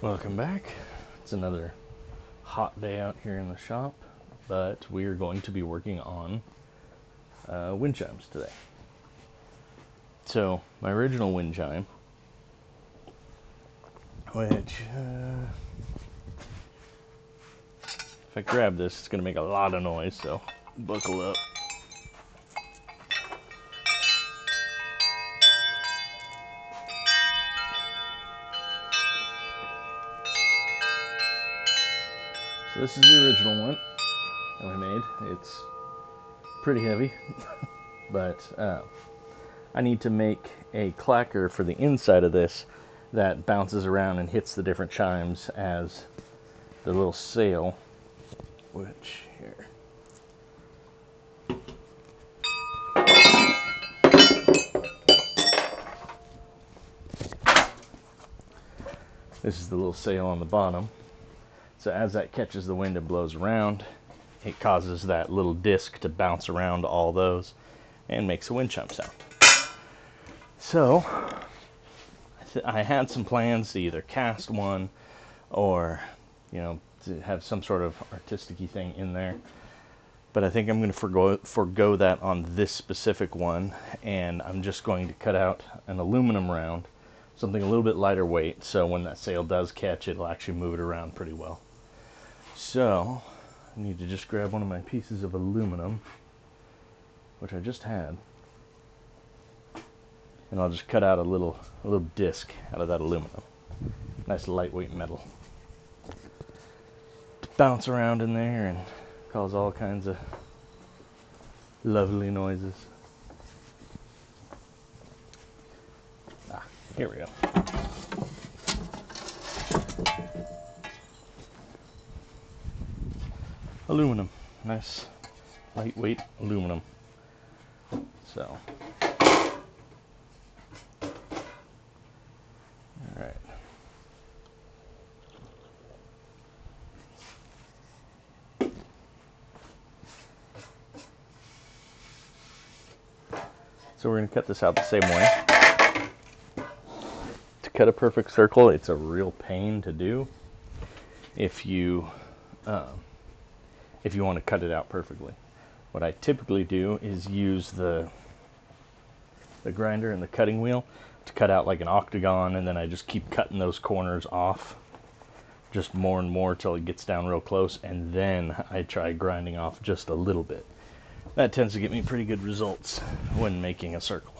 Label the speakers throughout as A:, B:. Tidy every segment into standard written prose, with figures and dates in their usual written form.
A: Welcome back. It's another hot day out here in the shop, but we are going to be working on wind chimes today. So, my original wind chime, which, if I grab this, it's going to make a lot of noise, so buckle up. So this is the original one that I made. It's pretty heavy, but I need to make a clacker for the inside of this that bounces around and hits the different chimes as the little sail, which here. This is the little sail on the bottom. So as that catches the wind and blows around, it causes that little disc to bounce around all those and makes a wind chime sound. So I had some plans to either cast one or, to have some sort of artistic-y thing in there. But I think I'm going to forgo that on this specific one, and I'm just going to cut out an aluminum round, something a little bit lighter weight, so when that sail does catch, it'll actually move it around pretty well. So I need to just grab one of my pieces of aluminum, which I just had, and I'll just cut out a little disc out of that aluminum. Nice lightweight metal. To bounce around in there and cause all kinds of lovely noises. Here we go. Aluminum. Nice lightweight aluminum. So, alright. So we're going to cut this out the same way. To cut a perfect circle, it's a real pain to do if you want to cut it out perfectly. What I typically do is use the grinder and the cutting wheel to cut out like an octagon, and then I just keep cutting those corners off just more and more till it gets down real close, and then I try grinding off just a little bit. That tends to get me pretty good results when making a circle.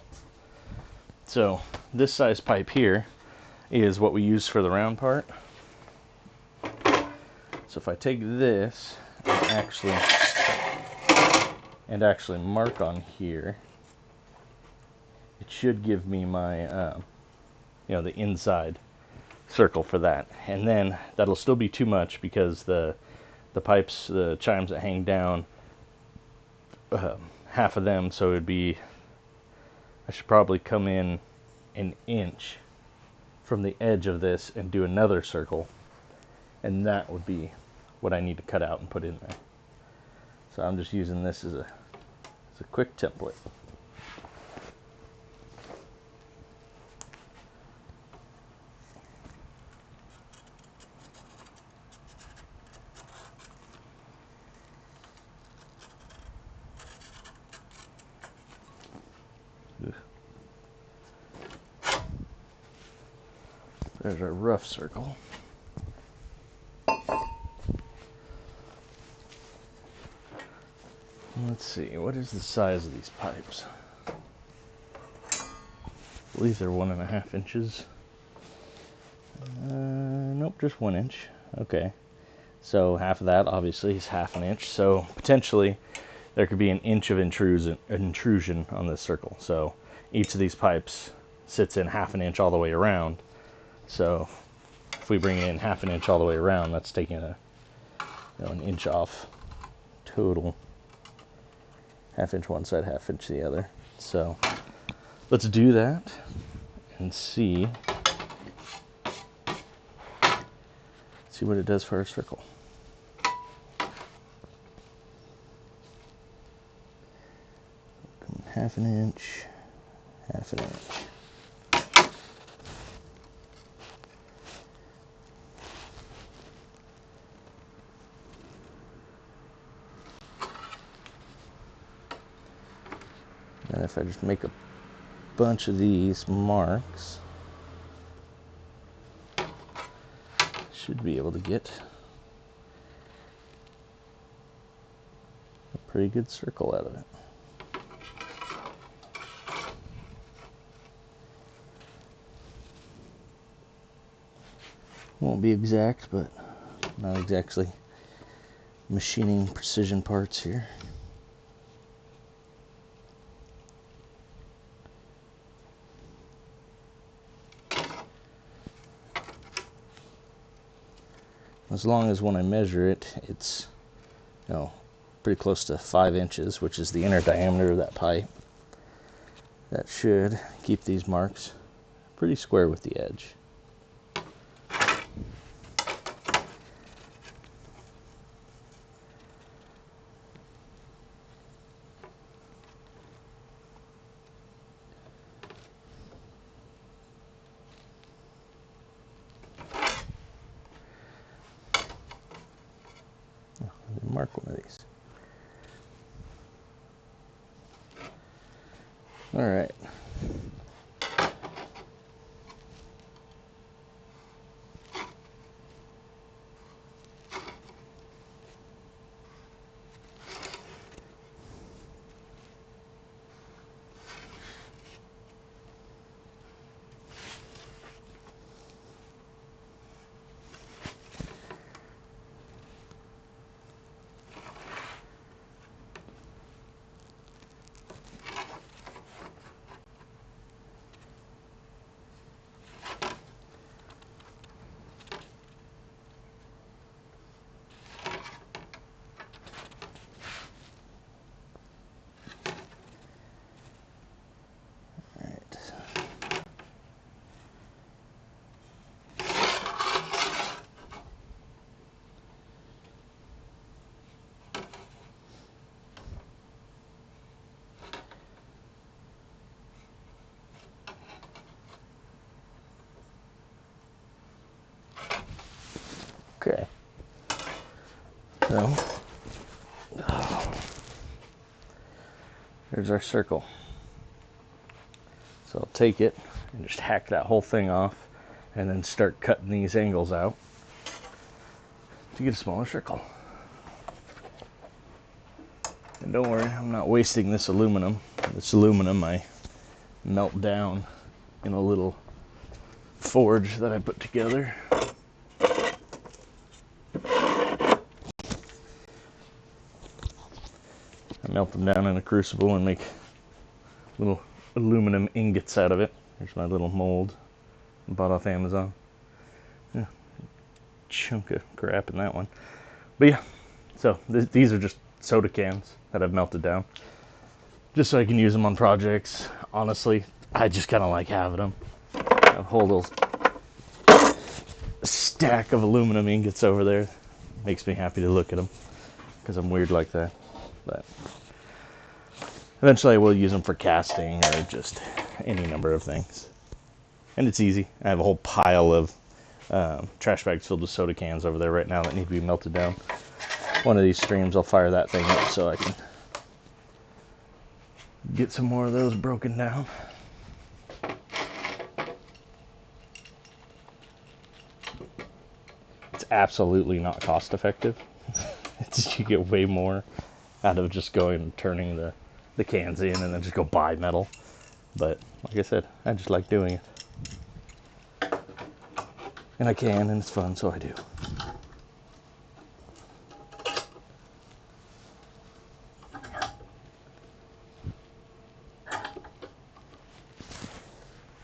A: So this size pipe here is what we use for the round part. So if I take this and actually mark on here, it should give me my the inside circle for that. And then that'll still be too much because the pipes, the chimes that hang down, half of them, so it'd be, I should probably come in an inch from the edge of this and do another circle, and that would be what I need to cut out and put in there. So I'm just using this as a quick template. There's our rough circle. Let's see, what is the size of these pipes? I believe they're 1.5 inches. Nope, just 1 inch. Okay. So half of that obviously is half an inch. So potentially there could be an inch of intrusion on this circle. So each of these pipes sits in half an inch all the way around. So if we bring it in half an inch all the way around, that's taking an inch off total. Half inch one side, half inch the other. So let's do that and see what it does for our circle. Half an inch, half an inch. And if I just make a bunch of these marks, should be able to get a pretty good circle out of it. Won't be exact, but not exactly machining precision parts here. As long as when I measure it, it's, you know, pretty close to 5 inches, which is the inner diameter of that pipe. That should keep these marks pretty square with the edge. Mark one of these. All right. Okay. So, there's our circle. So I'll take it and just hack that whole thing off and then start cutting these angles out to get a smaller circle. And don't worry, I'm not wasting this aluminum. This aluminum I melt down in a little forge that I put together. I melt them down in a crucible and make little aluminum ingots out of it. There's my little mold I bought off Amazon. Yeah, chunk of crap in that one. But yeah, so these are just soda cans that I've melted down, just so I can use them on projects. Honestly, I just kind of like having them. I have a whole little stack of aluminum ingots over there. Makes me happy to look at them, because I'm weird like that. But eventually I will use them for casting or just any number of things. And it's easy. I have a whole pile of trash bags filled with soda cans over there right now that need to be melted down. One of these streams, I'll fire that thing up so I can get some more of those broken down. It's absolutely not cost effective. You get way more out of just going and turning the cans in and then just go buy metal. But like I said, I just like doing it. And I can, and it's fun, so I do.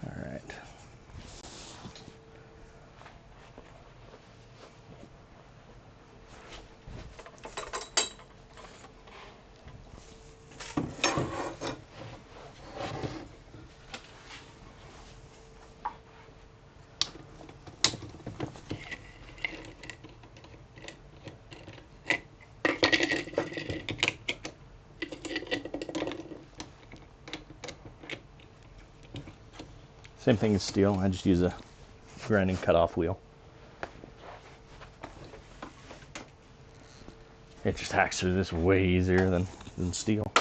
A: Alright. Same thing as steel, I just use a grinding cutoff wheel. It just hacks through this way easier than steel.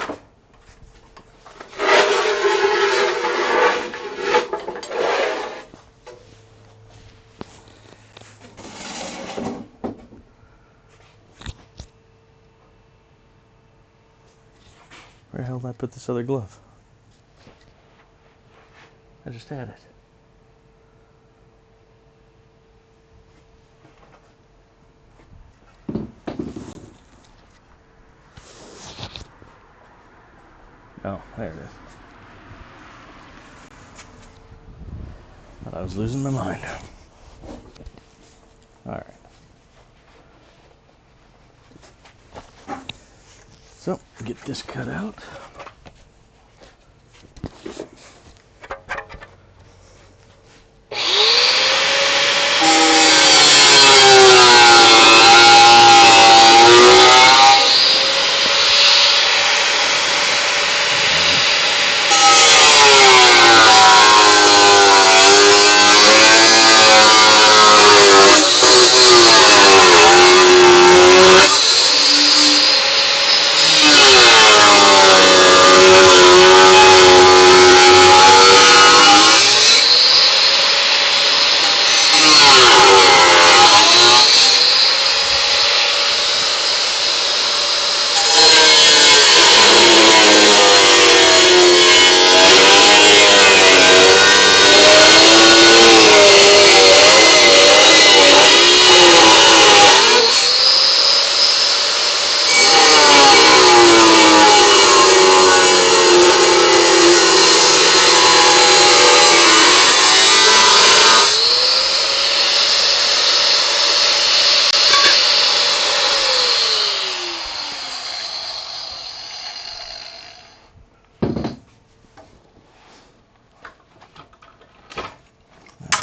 A: Where the hell did I put this other glove? I just had it. Oh, there it is. Thought I was losing my mind. Alright. So, get this cut out.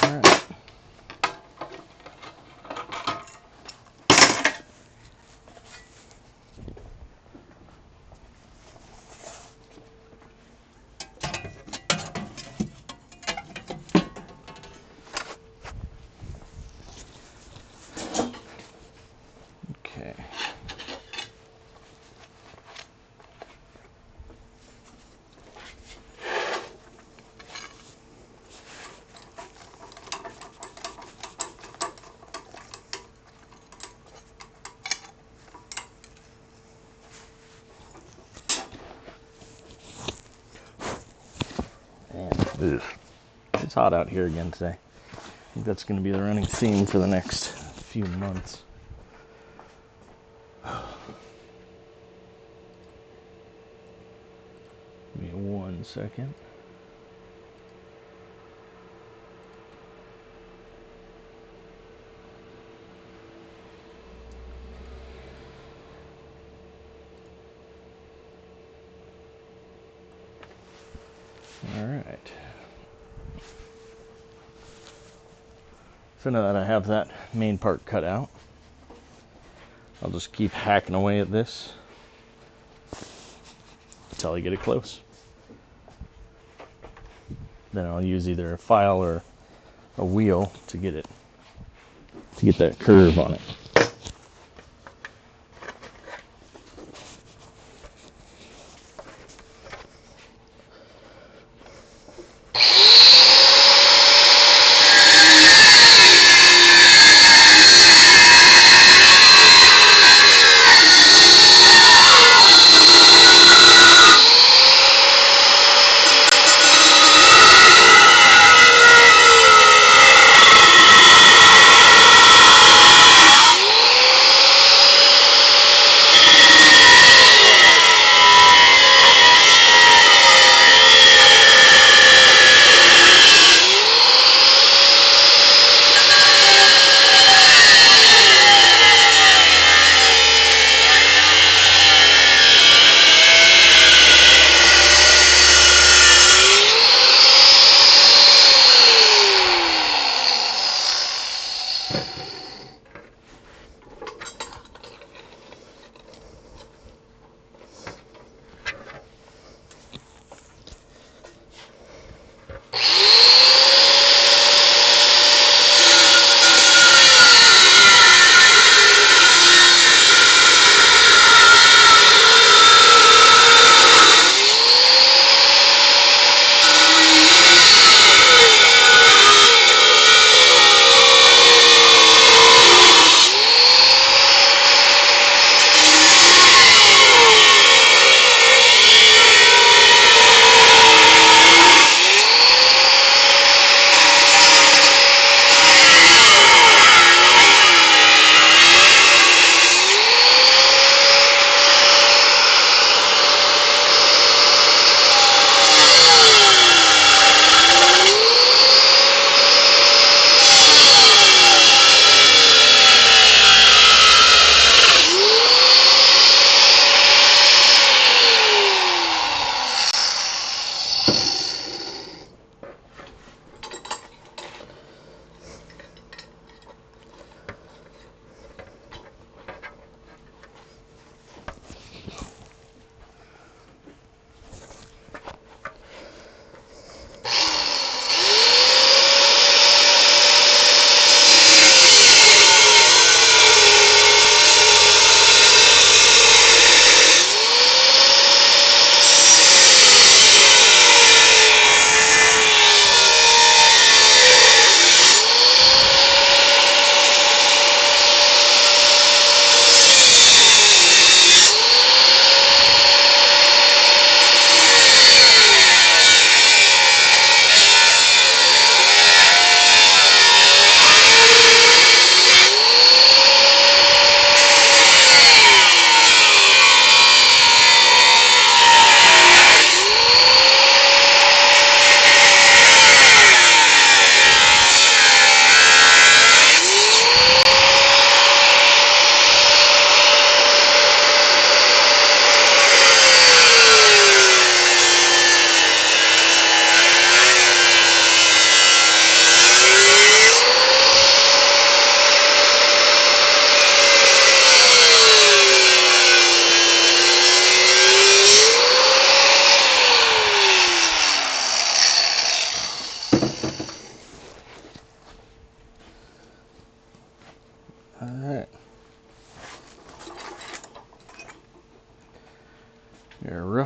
A: Alright. Okay. And it's hot out here again today. I think that's going to be the running theme for the next few months. Give me 1 second. Alright. So now that I have that main part cut out, I'll just keep hacking away at this until I get it close. Then I'll use either a file or a wheel to get that curve on it.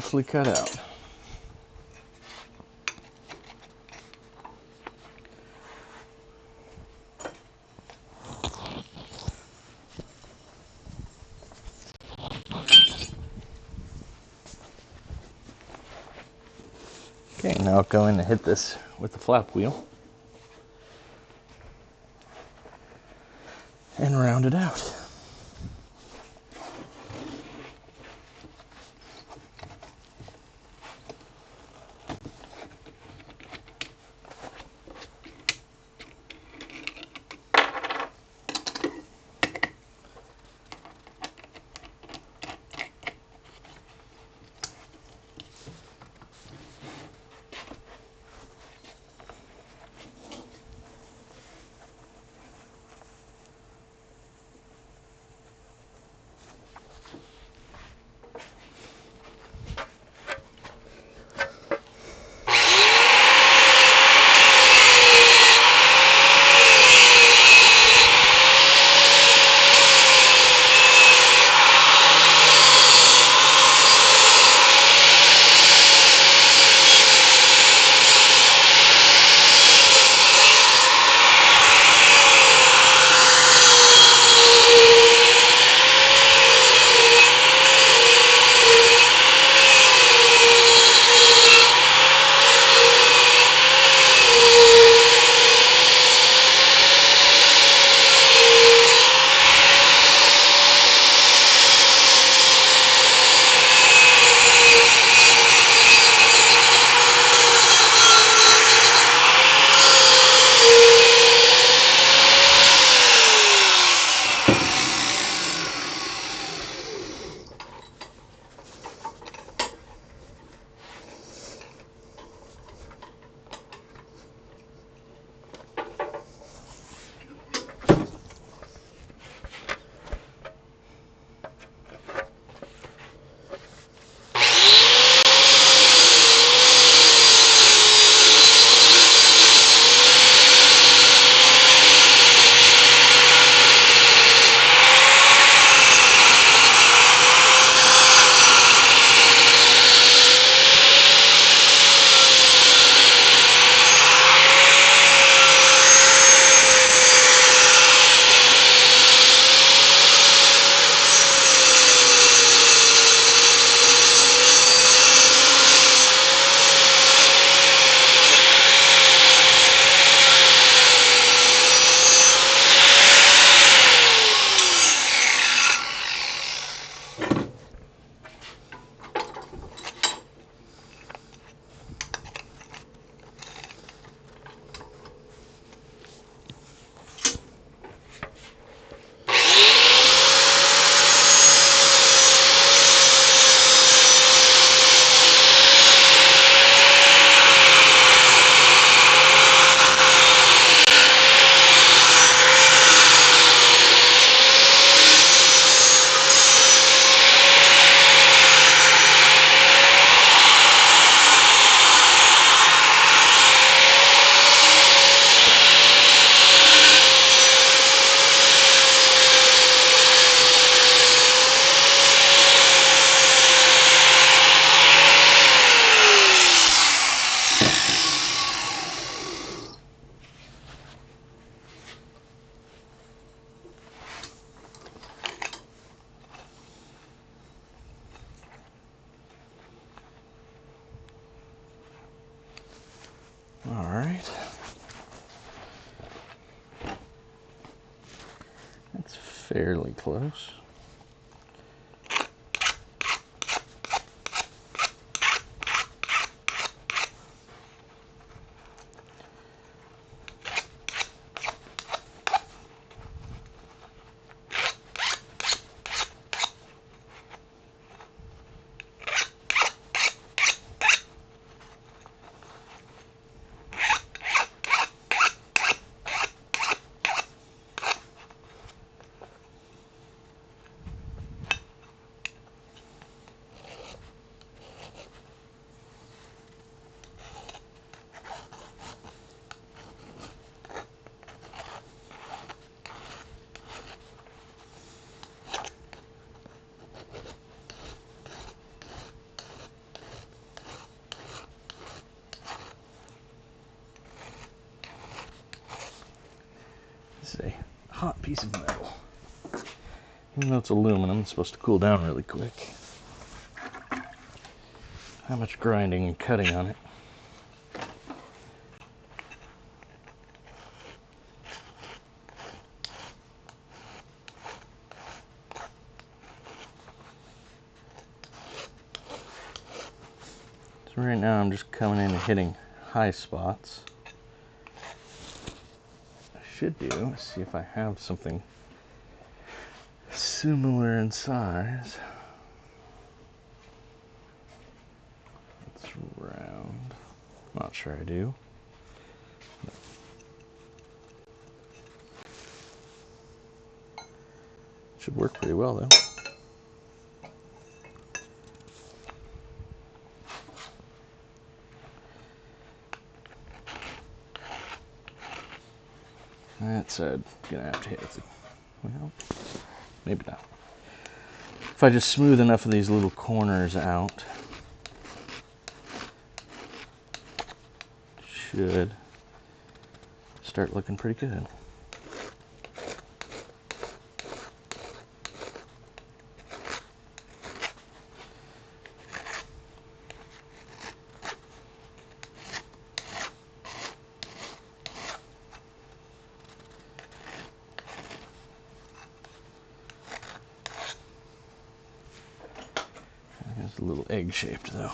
A: roughly cut out. Okay, now I'll go in and hit this with the flap wheel and round it out. All right. That's fairly close. It's a hot piece of metal. Even though it's aluminum, it's supposed to cool down really quick. How much grinding and cutting on it. So right now I'm just coming in and hitting high spots. I should do, let's see if I have something similar in size. It's round. Not sure I do. Should work pretty well though. That said, gonna have to hit it. Well, maybe not. If I just smooth enough of these little corners out, should start looking pretty good. It's a little egg-shaped though.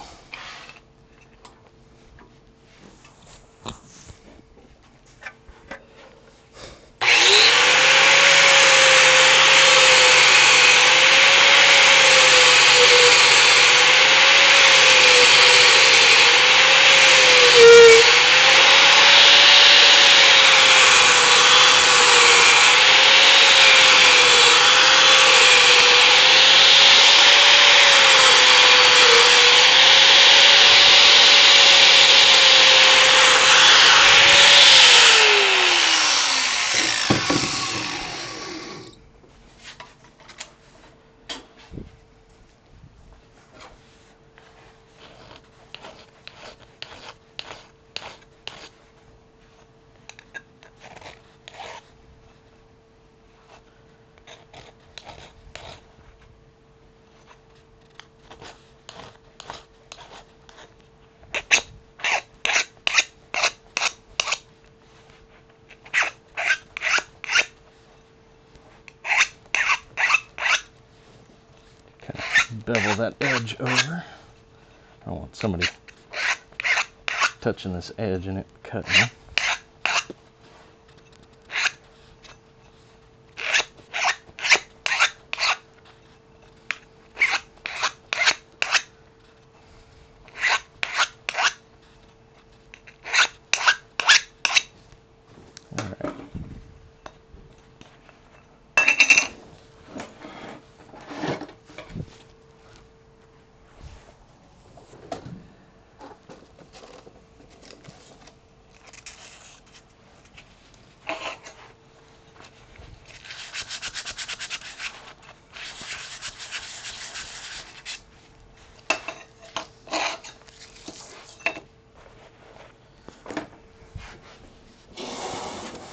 A: Bevel that edge over. I don't want somebody touching this edge and it cutting. Alright.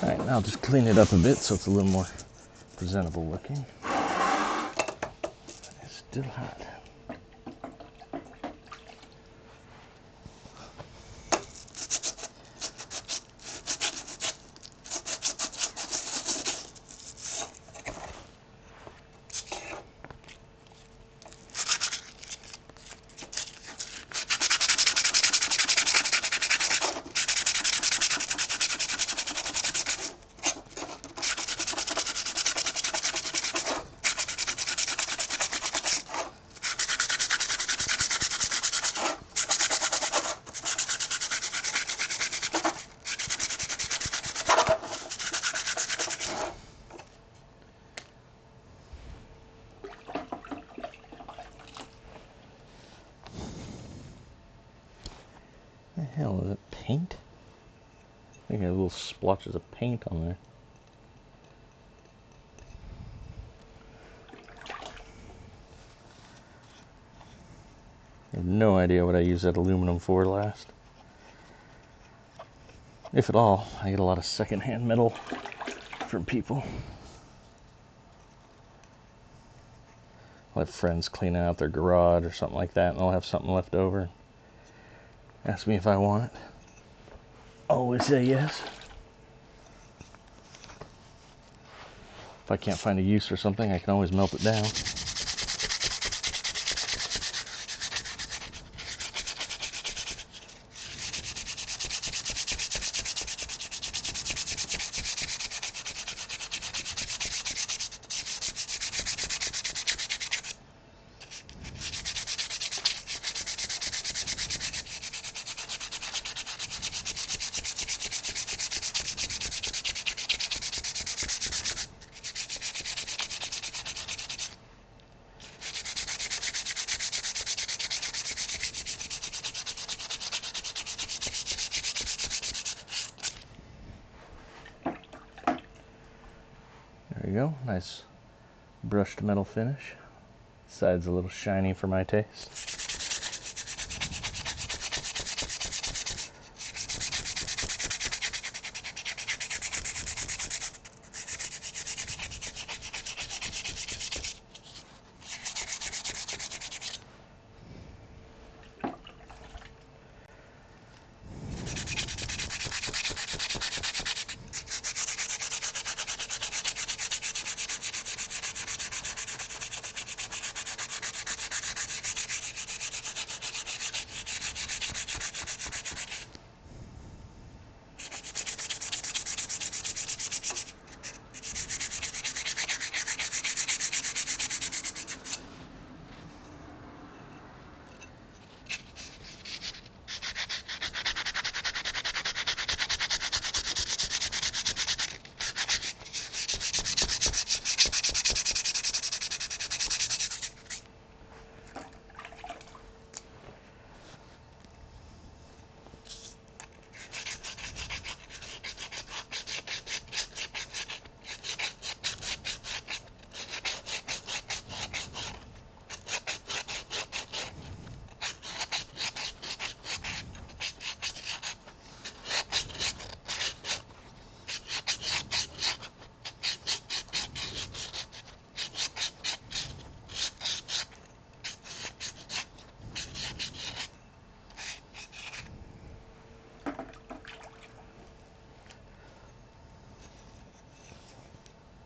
A: Alright, now I'll just clean it up a bit so it's a little more presentable looking. It's still hot. What the hell is it? Paint? I think I have little splotches of paint on there. I have no idea what I used that aluminum for last. If at all, I get a lot of secondhand metal different people. I'll have friends cleaning out their garage or something like that, and they'll have something left over. Ask me if I want it. Always say yes. If I can't find a use for something, I can always melt it down. There you go, nice brushed metal finish. Side's a little shiny for my taste.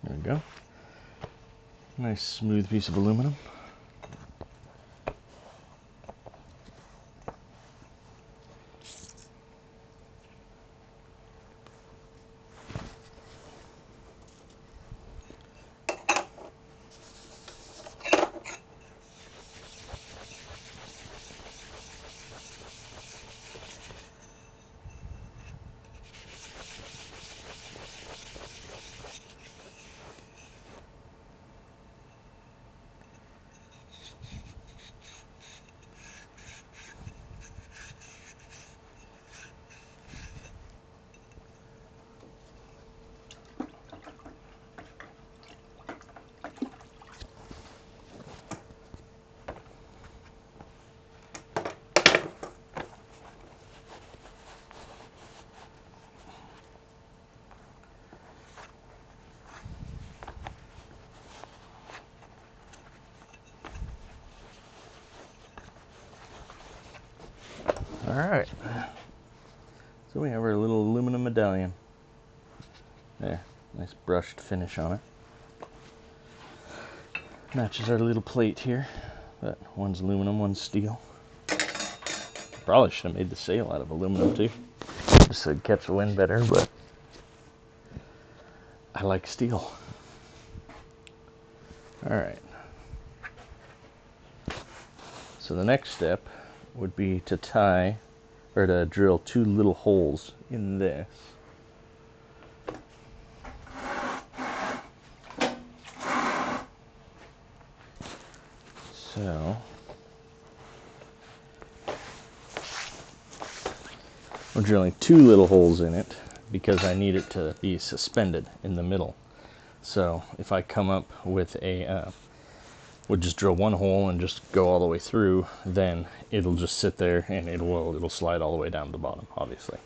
A: There we go. Nice smooth piece of aluminum. Alright, so we have our little aluminum medallion. There, nice brushed finish on it. Matches our little plate here, but one's aluminum, one's steel. Probably should have made the sail out of aluminum too, just so it'd catch the wind better, but I like steel. Alright, so the next step would be to tie, or to drill 2 little holes in this. So, I'm drilling 2 little holes in it because I need it to be suspended in the middle. So if I come up with a, would just drill 1 hole and just go all the way through, then it'll just sit there and it'll slide all the way down to the bottom, obviously.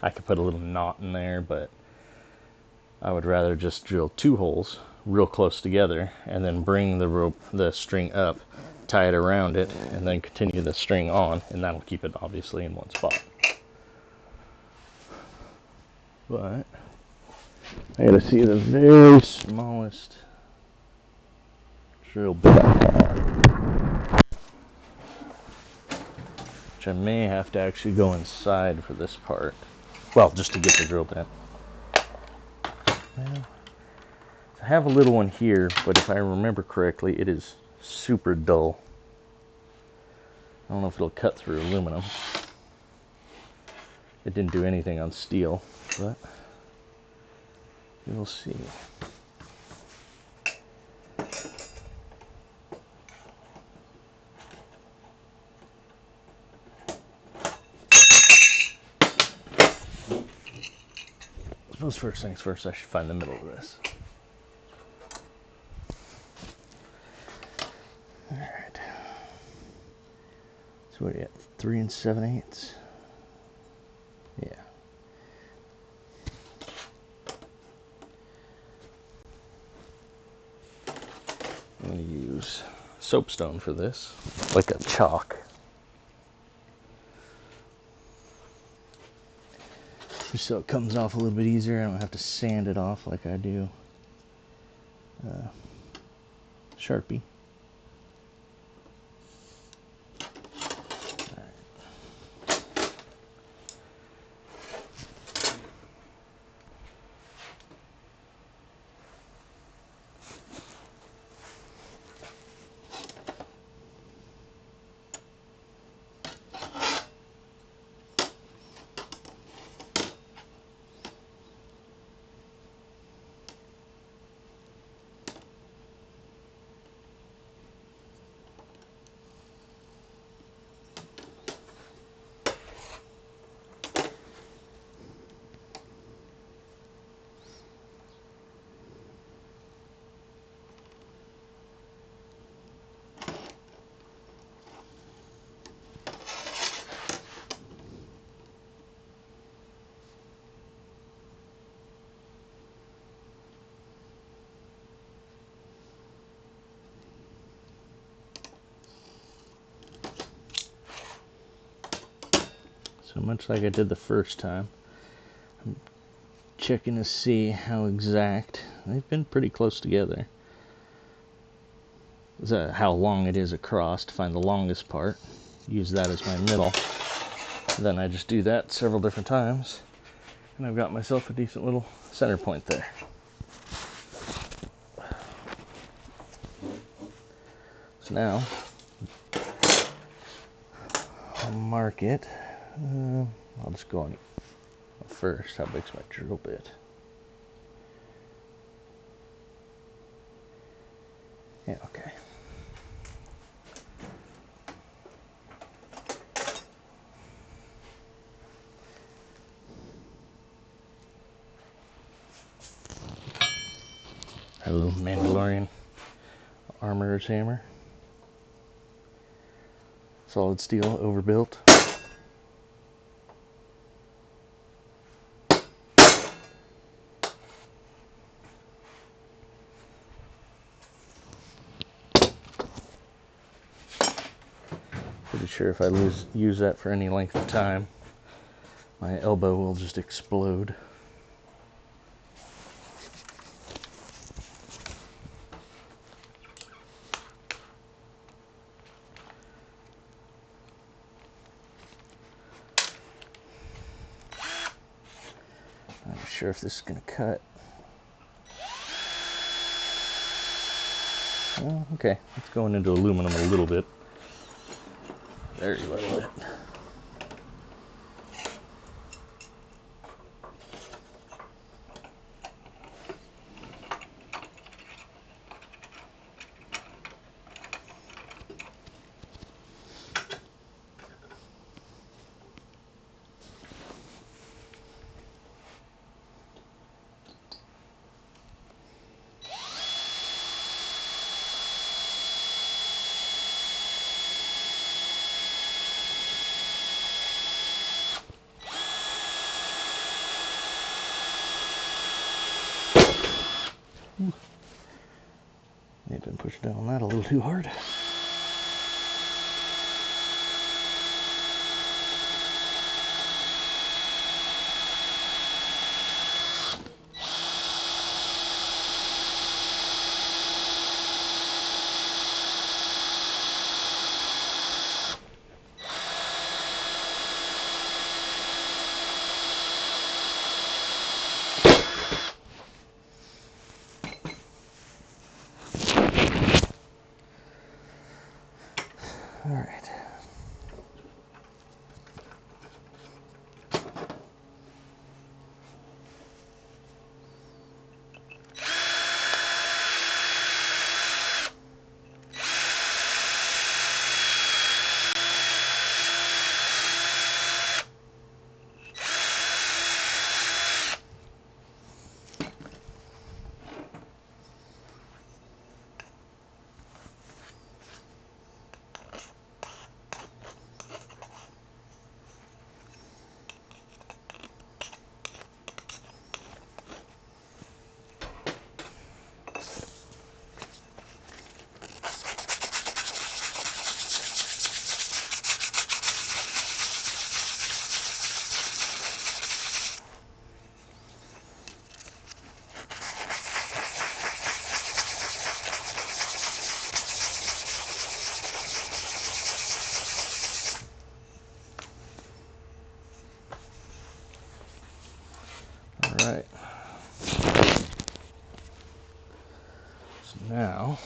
A: I could put a little knot in there, but I would rather just drill 2 holes real close together and then bring the string up, tie it around it, and then continue the string on, and that'll keep it obviously in one spot. But I gotta see the very smallest drill bit, which I may have to actually go inside for this part. Well, just to get the drill bit. Well, I have a little one here, but if I remember correctly, it is super dull. I don't know if it'll cut through aluminum. It didn't do anything on steel, but we'll see. I suppose first things first, I should find the middle of this. Alright. So what are you at? 3 7/8? Yeah. I'm going to use soapstone for this, like a chalk. Just so it comes off a little bit easier. I don't have to sand it off like I do Sharpie. So much like I did the first time, I'm checking to see how exact. They've been pretty close together. How long it is across to find the longest part. Use that as my middle. Then I just do that several different times, and I've got myself a decent little center point there. So now I'll mark it. I'll just go on first. How big's my drill bit? Yeah, okay. A little Mandalorian armorer's hammer. Solid steel, overbuilt. Pretty sure if I use that for any length of time, my elbow will just explode. I'm not sure if this is going to cut. Oh, okay, it's going into aluminum a little bit. Very little bit. They've been pushed down on that a little too hard. All right. All right. So now,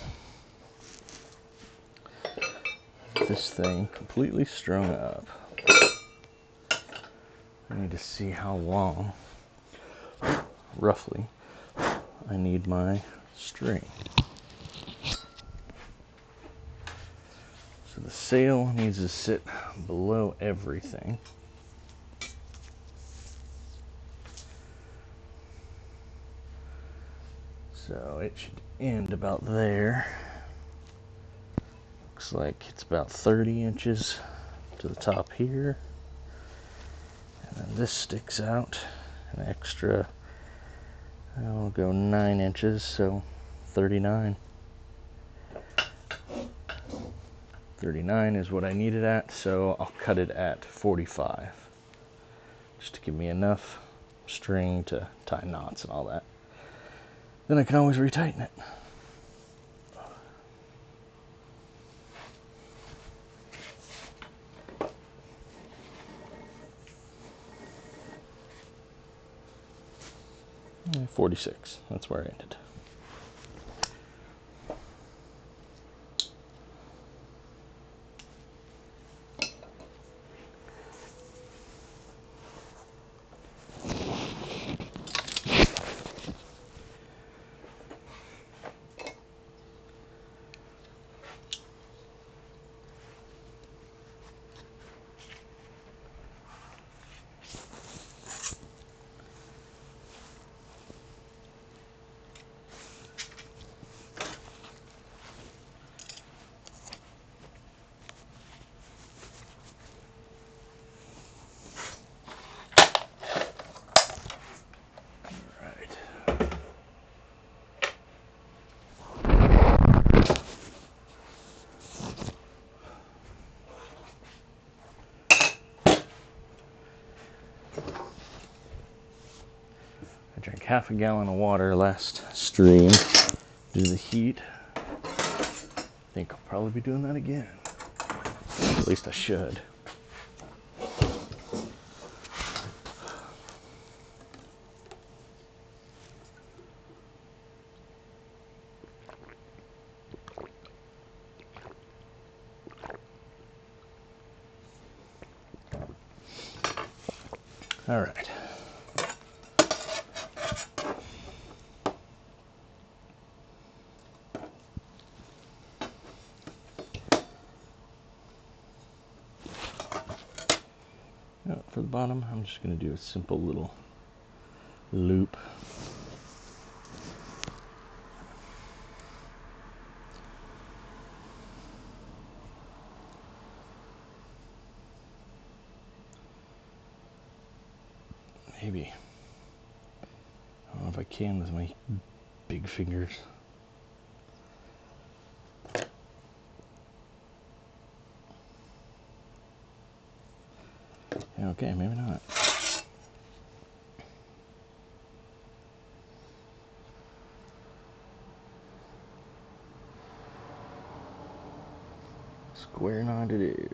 A: this thing completely strung up, I need to see how long, roughly, I need my string. So the sail needs to sit below everything. So it should end about there. Looks like it's about 30 inches to the top here. And then this sticks out an extra, I'll go 9 inches, so 39. 39 is what I need it at, so I'll cut it at 45. Just to give me enough string to tie knots and all that. Then I can always retighten it. And 46, that's where I ended. I drank half a gallon of water last stream due to the heat. I think I'll probably be doing that again. At least I should. All right. Now, for the bottom, I'm just going to do a simple little loop. Maybe. I don't know if I can with my big fingers. Okay, maybe not. Square knot it is.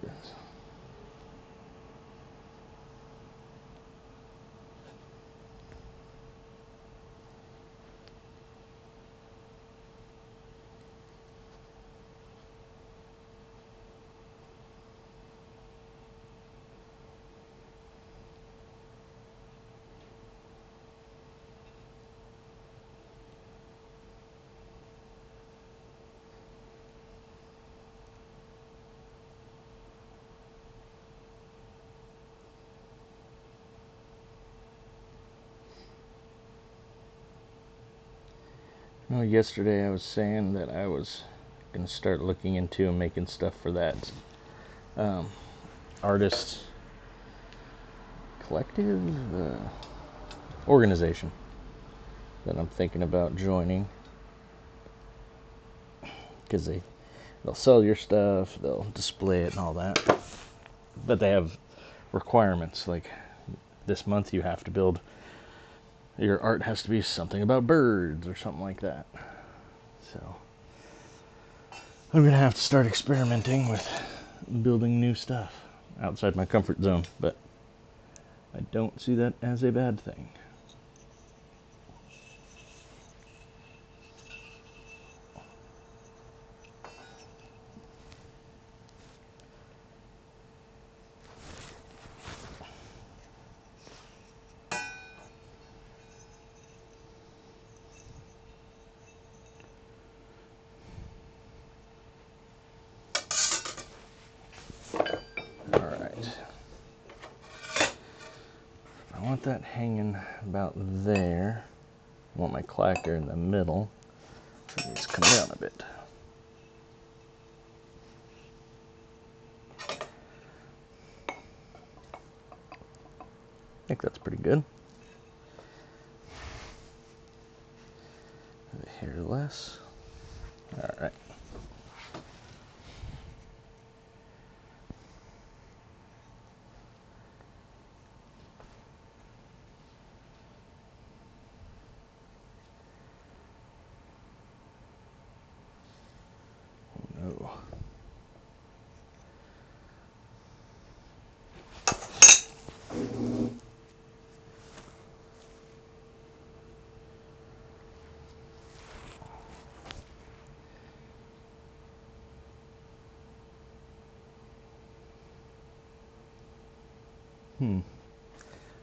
A: Well, yesterday I was saying that I was going to start looking into and making stuff for that artist collective organization that I'm thinking about joining, because they'll sell your stuff, they'll display it and all that, but they have requirements. Like this month you have to build, your art has to be something about birds or something like that. So I'm gonna have to start experimenting with building new stuff outside my comfort zone, but I don't see that as a bad thing. I want that hanging about there. I want my clacker in the middle. It needs to come down a bit. I think that's pretty good. A hair less. Alright. Oh.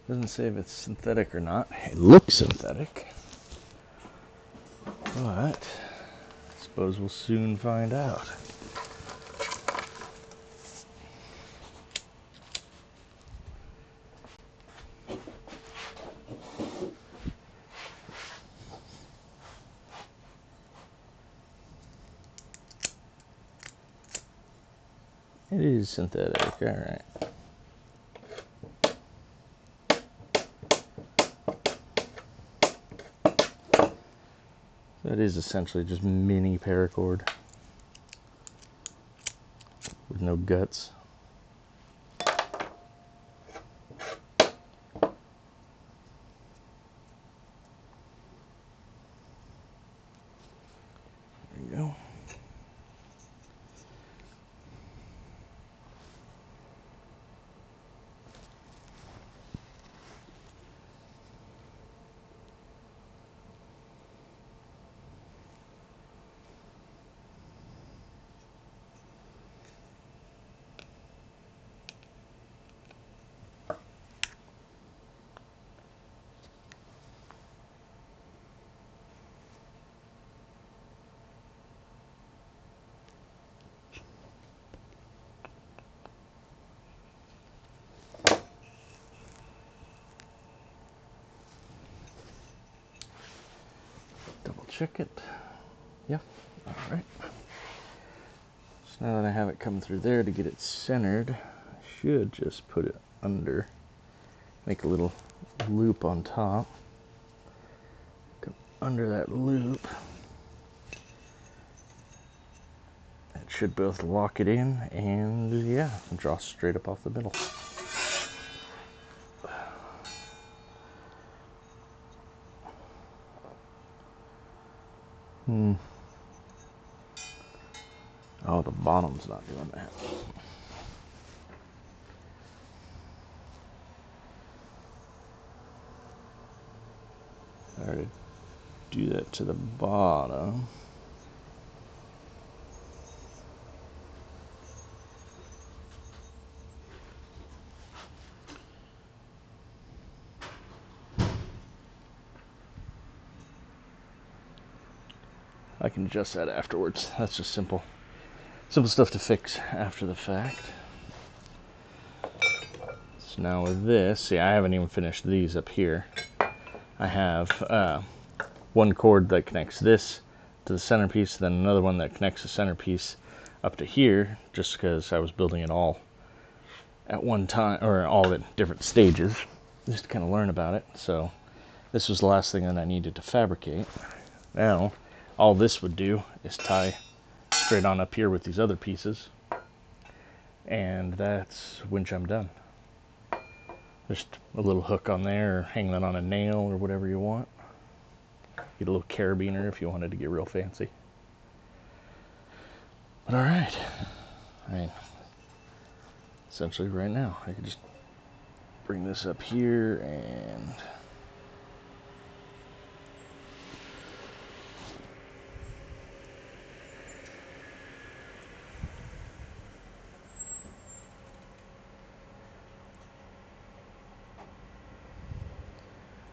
A: Doesn't say if it's synthetic or not. It looks synthetic, but I suppose we'll soon find out. It is synthetic, alright. That is essentially just mini paracord with no guts. There you go. Double check it. Yeah, alright. So now that I have it come through there to get it centered, I should just put it under, make a little loop on top. under that loop. That should both lock it in and, yeah, draw straight up off the middle. Oh, the bottom's not doing that. I already do that to the bottom. I can adjust that afterwards. That's just simple stuff to fix after the fact. So now with this, see, I haven't even finished these up here. I have one cord that connects this to the centerpiece, then another one that connects the centerpiece up to here, just because I was building it all at one time, or all at different stages, just to kind of learn about it. So this was the last thing that I needed to fabricate. Now, all this would do is tie straight on up here with these other pieces, and that's when I'm done. Just a little hook on there, or hang that on a nail, or whatever you want. Get a little carabiner if you wanted to get real fancy. But alright, I mean, essentially right now, I can just bring this up here and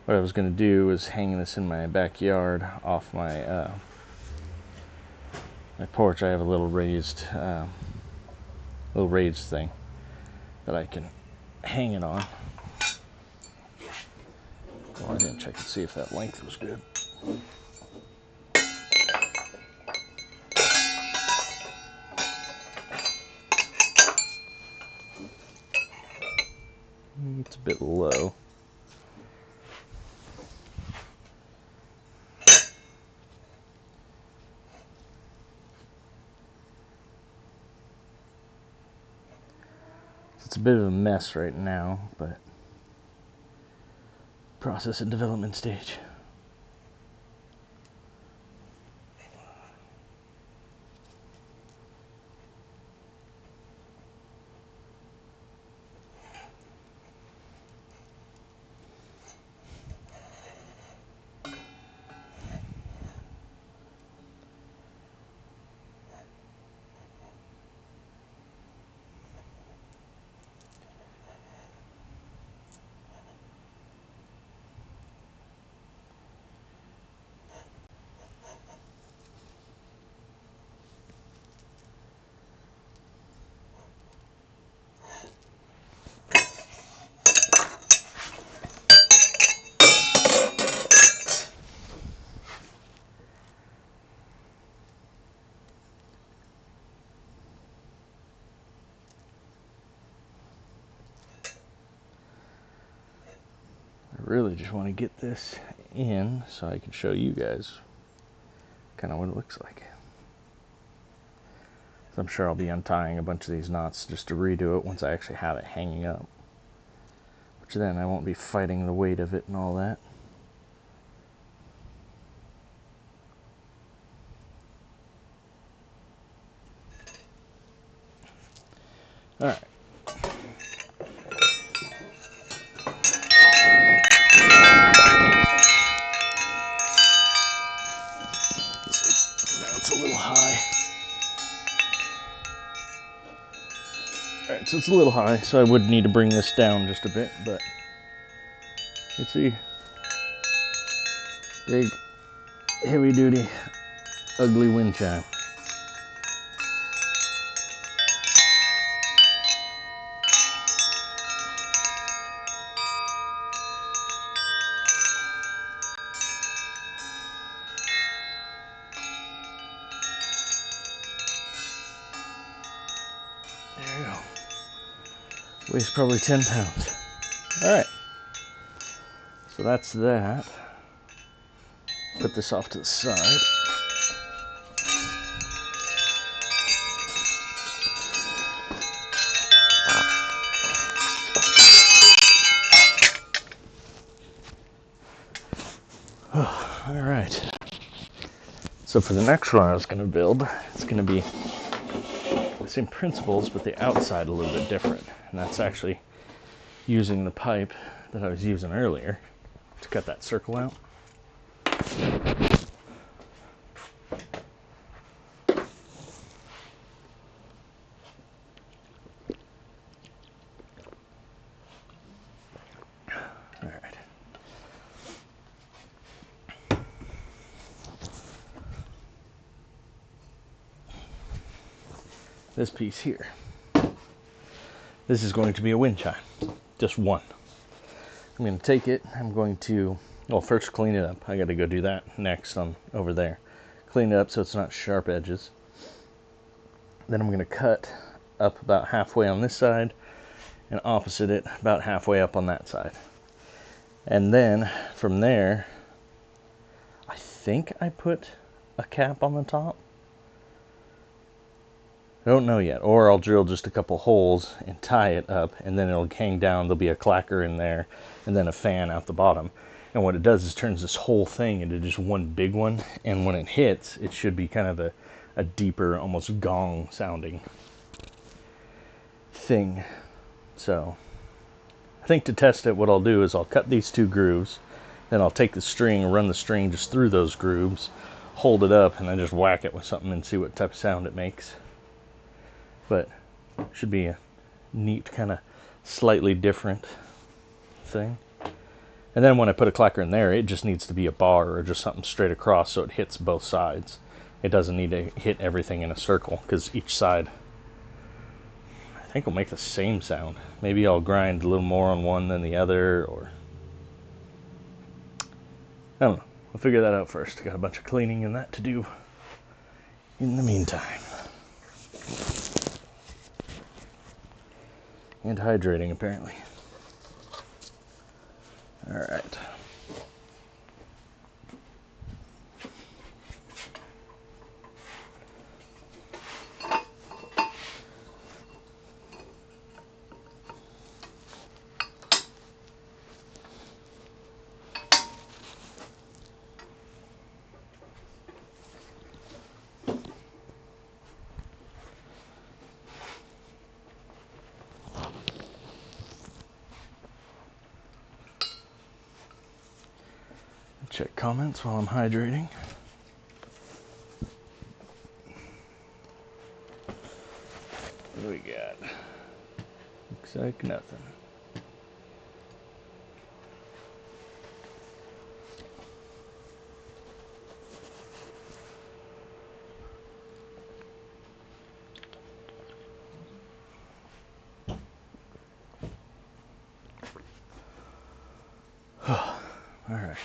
A: what I was going to do was hang this in my backyard off my my porch. I have a little raised thing that I can hang it on. Well, I didn't check and see if that length was good. It's a bit low. It's a bit of a mess right now, but process and development stage. I really just want to get this in so I can show you guys kind of what it looks like. So I'm sure I'll be untying a bunch of these knots just to redo it once I actually have it hanging up. Which then I won't be fighting the weight of it and all that. Alright. Now it's a little high. Alright, so it's a little high, so I would need to bring this down just a bit, but you see, big, heavy duty, ugly wind chime. There you go. Weighs probably 10 pounds. Alright. So that's that. Put this off to the side. All right. So for the next one I was going to build, it's going to be the same principles, but the outside a little bit different. And that's actually using the pipe that I was using earlier to cut that circle out. All right. This piece here. This is going to be a wind chime, just one. I'm going to take it, I'm going to, well, first clean it up. I got to go do that next on over there. Clean it up so it's not sharp edges. Then I'm going to cut up about halfway on this side and opposite it about halfway up on that side. And then from there, I think I put a cap on the top. I don't know yet. Or I'll drill just a couple holes and tie it up, and then it'll hang down. There'll be a clacker in there, and then a fan out the bottom. And what it does is turns this whole thing into just one big one. And when it hits, it should be kind of a deeper, almost gong sounding thing. So I think to test it, what I'll do is I'll cut these two grooves, then I'll take the string, run the string just through those grooves, hold it up, and then just whack it with something and see what type of sound it makes. But it should be a neat, kind of slightly different thing. And then when I put a clacker in there, it just needs to be a bar or just something straight across so it hits both sides. It doesn't need to hit everything in a circle, because each side, I think, will make the same sound. Maybe I'll grind a little more on one than the other, or I don't know. I'll figure that out first. I got a bunch of cleaning and that to do in the meantime. And hydrating, apparently. All right. Check comments while I'm hydrating. What do we got? Looks like nothing. All right.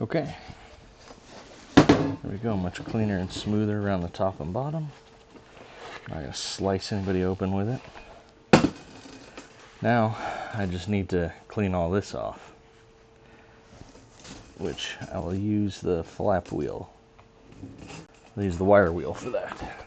A: Okay, there we go, much cleaner and smoother around the top and bottom. I'm not going to slice anybody open with it. Now, I just need to clean all this off, which I will use the flap wheel. I'll use the wire wheel for that.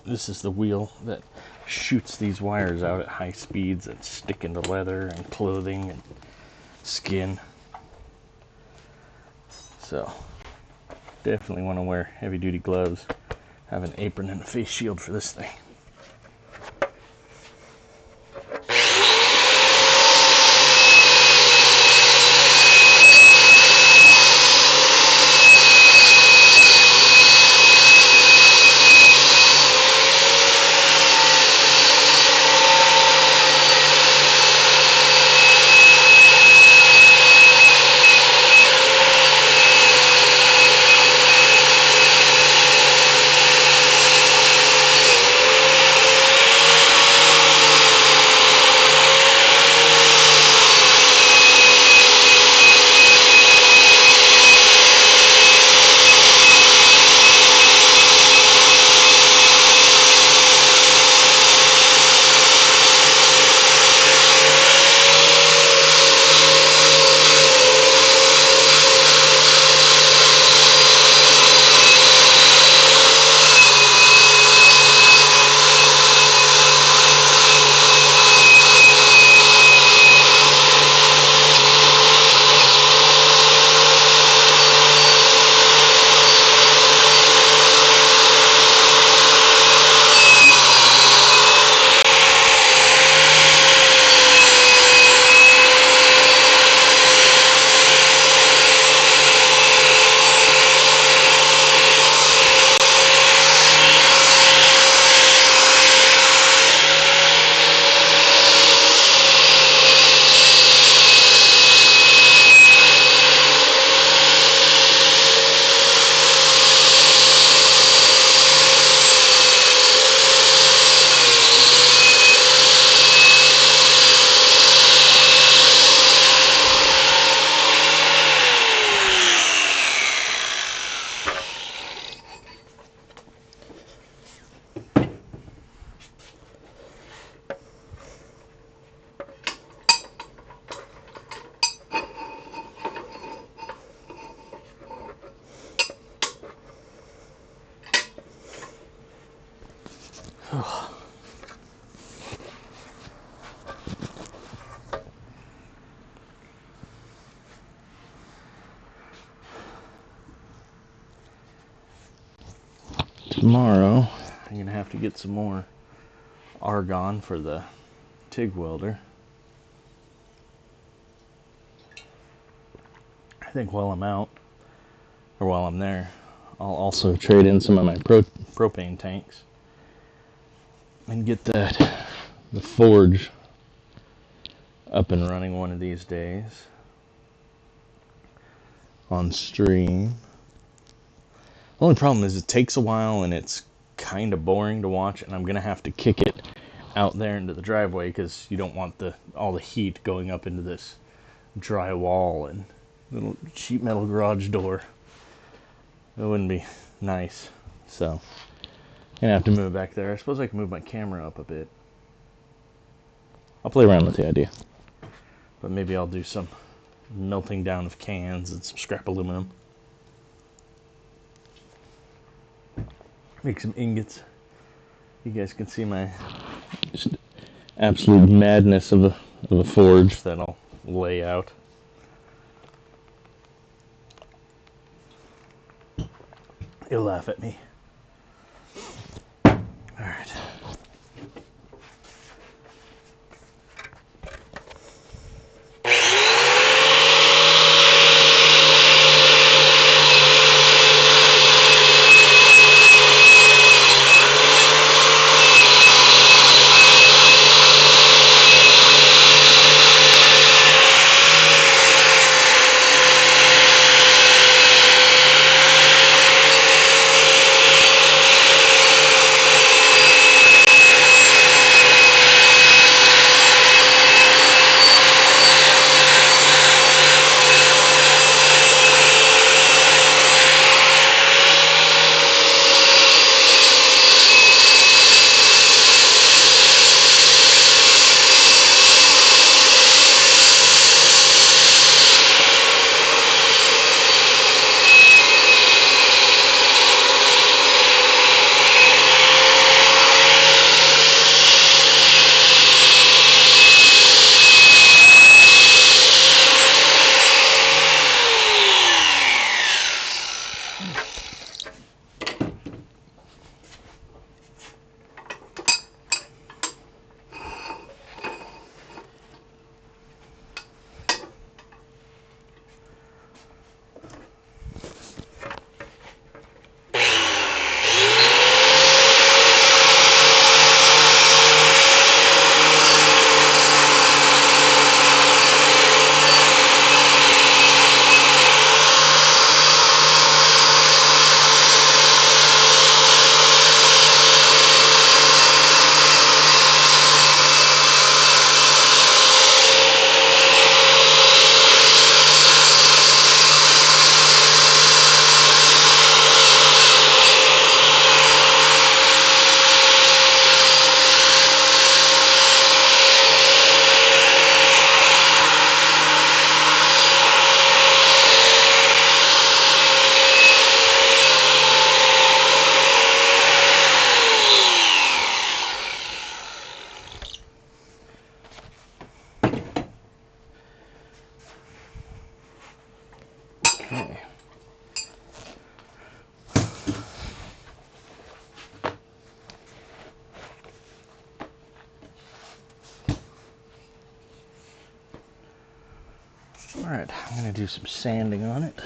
A: This is the wheel that shoots these wires out at high speeds that stick into leather and clothing and skin. So, definitely want to wear heavy duty gloves, have an apron and a face shield for this thing. Tomorrow, I'm going to have to get some more argon for the TIG welder. I think while I'm out, or while I'm there, I'll also trade in some of my propane tanks and get the forge up and running one of these days on stream. The only problem is it takes a while and it's kind of boring to watch, and I'm going to have to kick it out there into the driveway because you don't want all the heat going up into this dry wall and little sheet metal garage door. It wouldn't be nice. So, I'm going to have to move it back there. I suppose I can move my camera up a bit. I'll play around with the idea. But maybe I'll do some melting down of cans and some scrap aluminum. Make some ingots. You guys can see my just absolute madness of a forge that I'll lay out. You'll laugh at me. Alright. Alright, I'm going to do some sanding on it,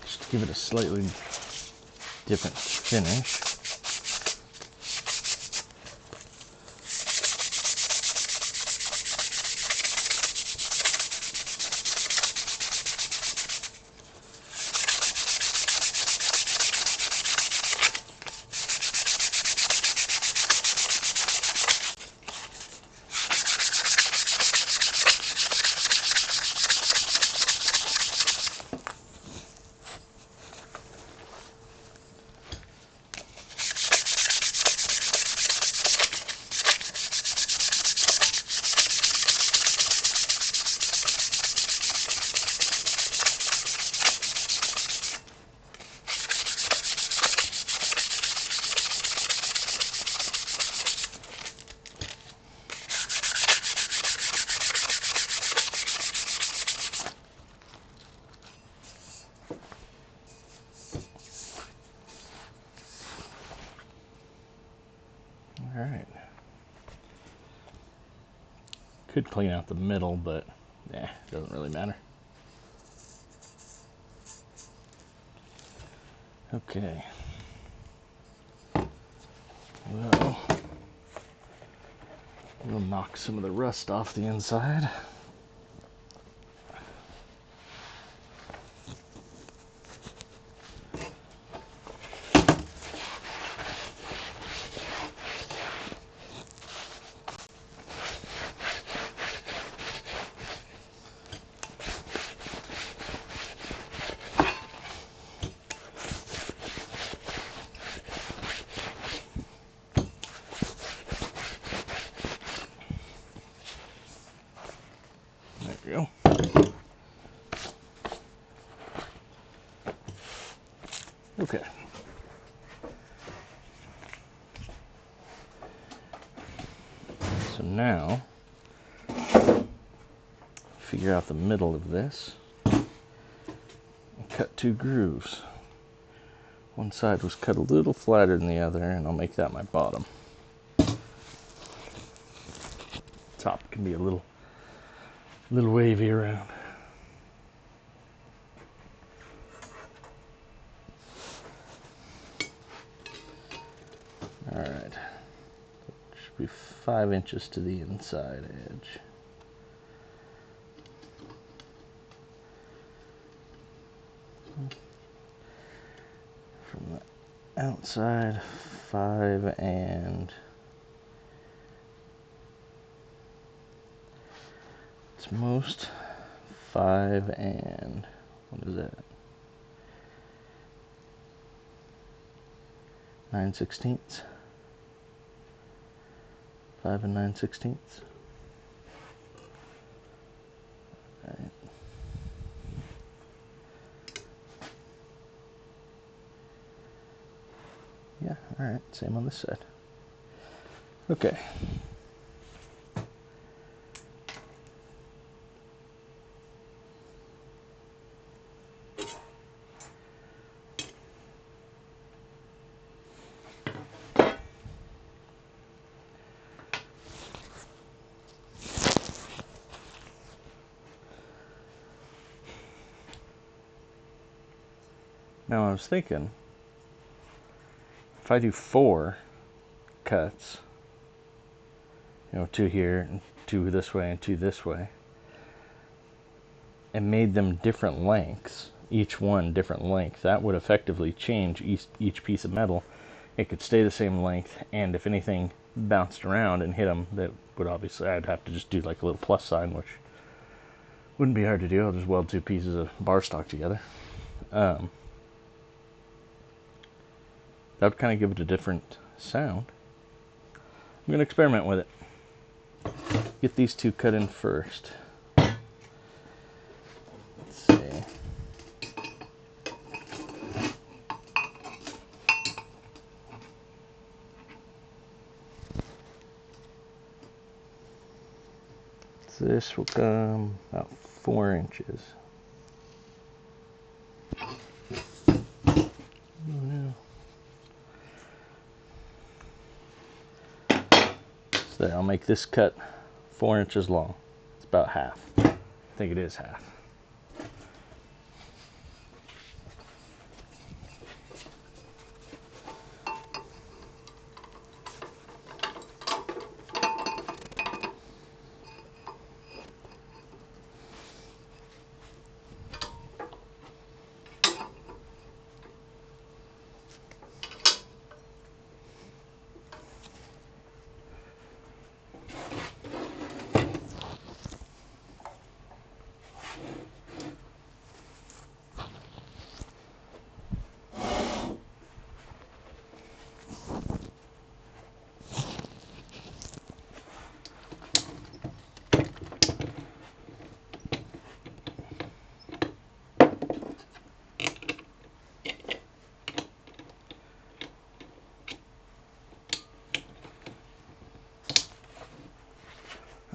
A: just to give it a slightly different finish. Alright. Could clean out the middle, but doesn't really matter. Okay. Well, we'll knock some of the rust off the inside. There we go. Okay. So now, figure out the middle of this and cut 2 grooves. One side was cut a little flatter than the other, and I'll make that my bottom. Top can be a little wavy around. Alright. Should be 5 inches to the inside edge. From the outside, 5 and it's most 5 and what is that? 9/16. 5 and 9/16. Alright. Yeah, alright, same on this side. Okay. Now I was thinking, if I do 4 cuts, 2 here, and 2 this way, and 2 this way, and made them different lengths, each one different length, that would effectively change each piece of metal. It could stay the same length, and if anything bounced around and hit them, that would obviously, I'd have to just do like a little plus sign, which wouldn't be hard to do. I'll just weld 2 pieces of bar stock together. That would kind of give it a different sound. I'm going to experiment with it. Get these 2 cut in first. Let's see. So this will come about 4 inches. So I'll make this cut 4 inches long. It's about half. I think it is half.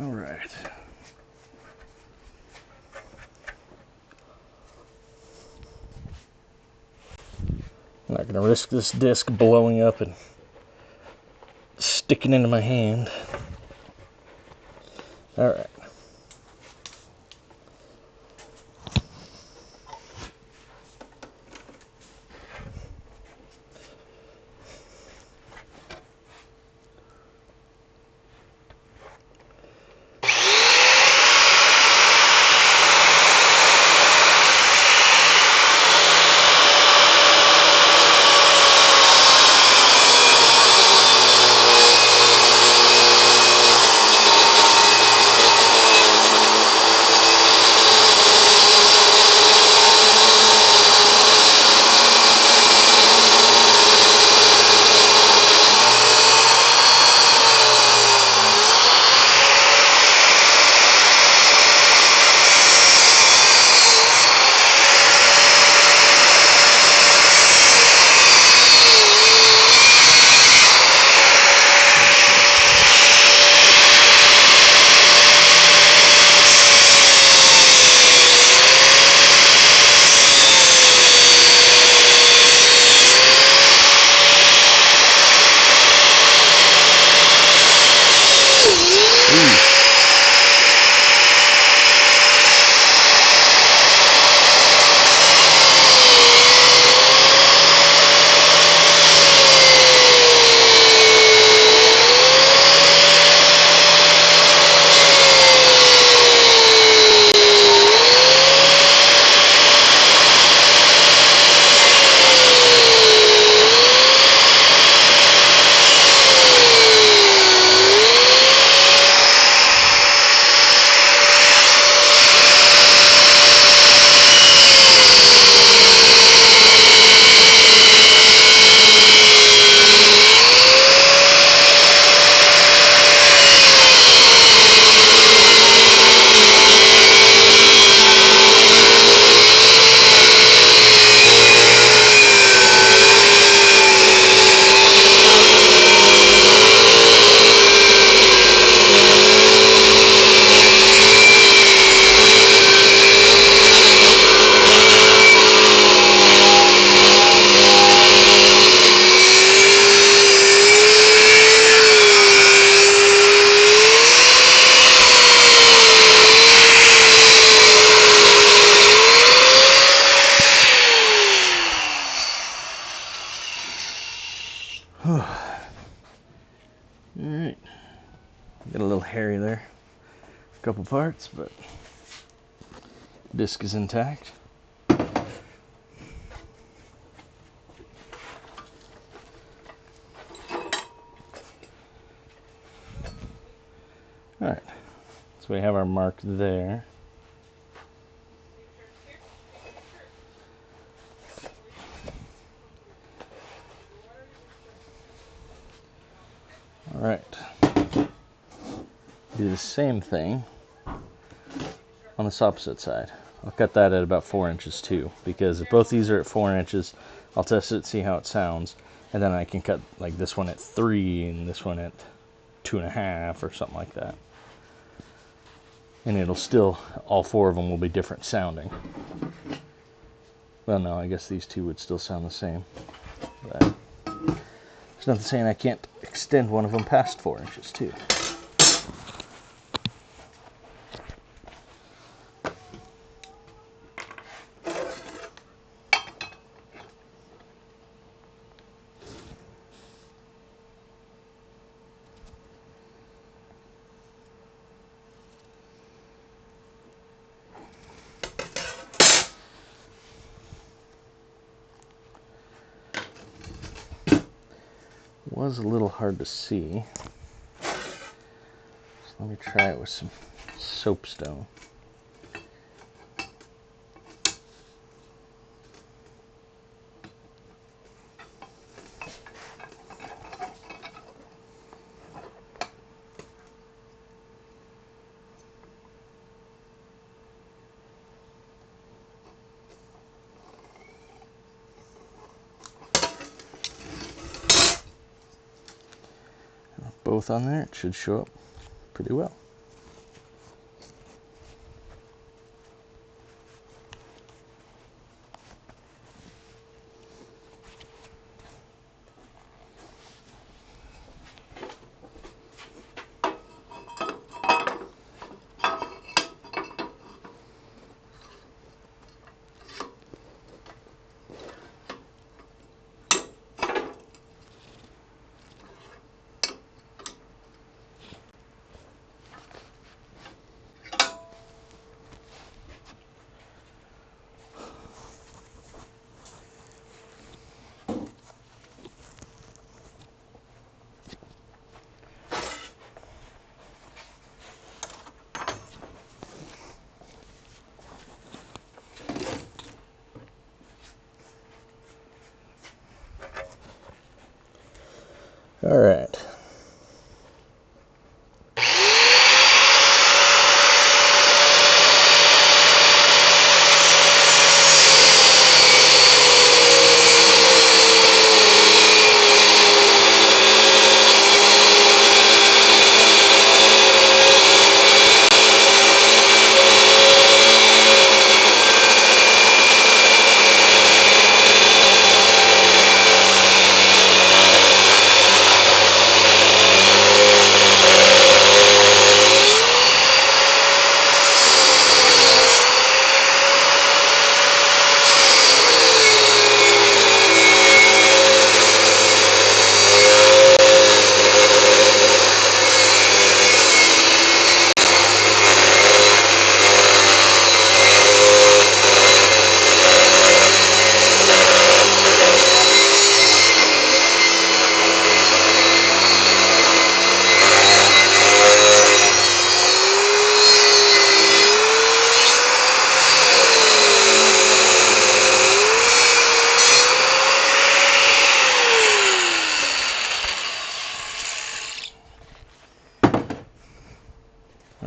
A: All right. I'm not going to risk this disc blowing up and sticking into my hand. All right. Alright. Got a little hairy there. A couple parts, but disc is intact. Alright. So we have our mark there. Alright. Do the same thing on this opposite side. I'll cut that at about 4 inches too, because if both these are at 4 inches, I'll test it, see how it sounds, and then I can cut like this one at 3 and this one at 2.5 or something like that. And it'll still, all 4 of them will be different sounding. Well, no, I guess these two would still sound the same. But there's nothing saying I can't extend one of them past 4 inches too. was a little hard to see. So let me try it with some soapstone. Both on there, it should show up pretty well. All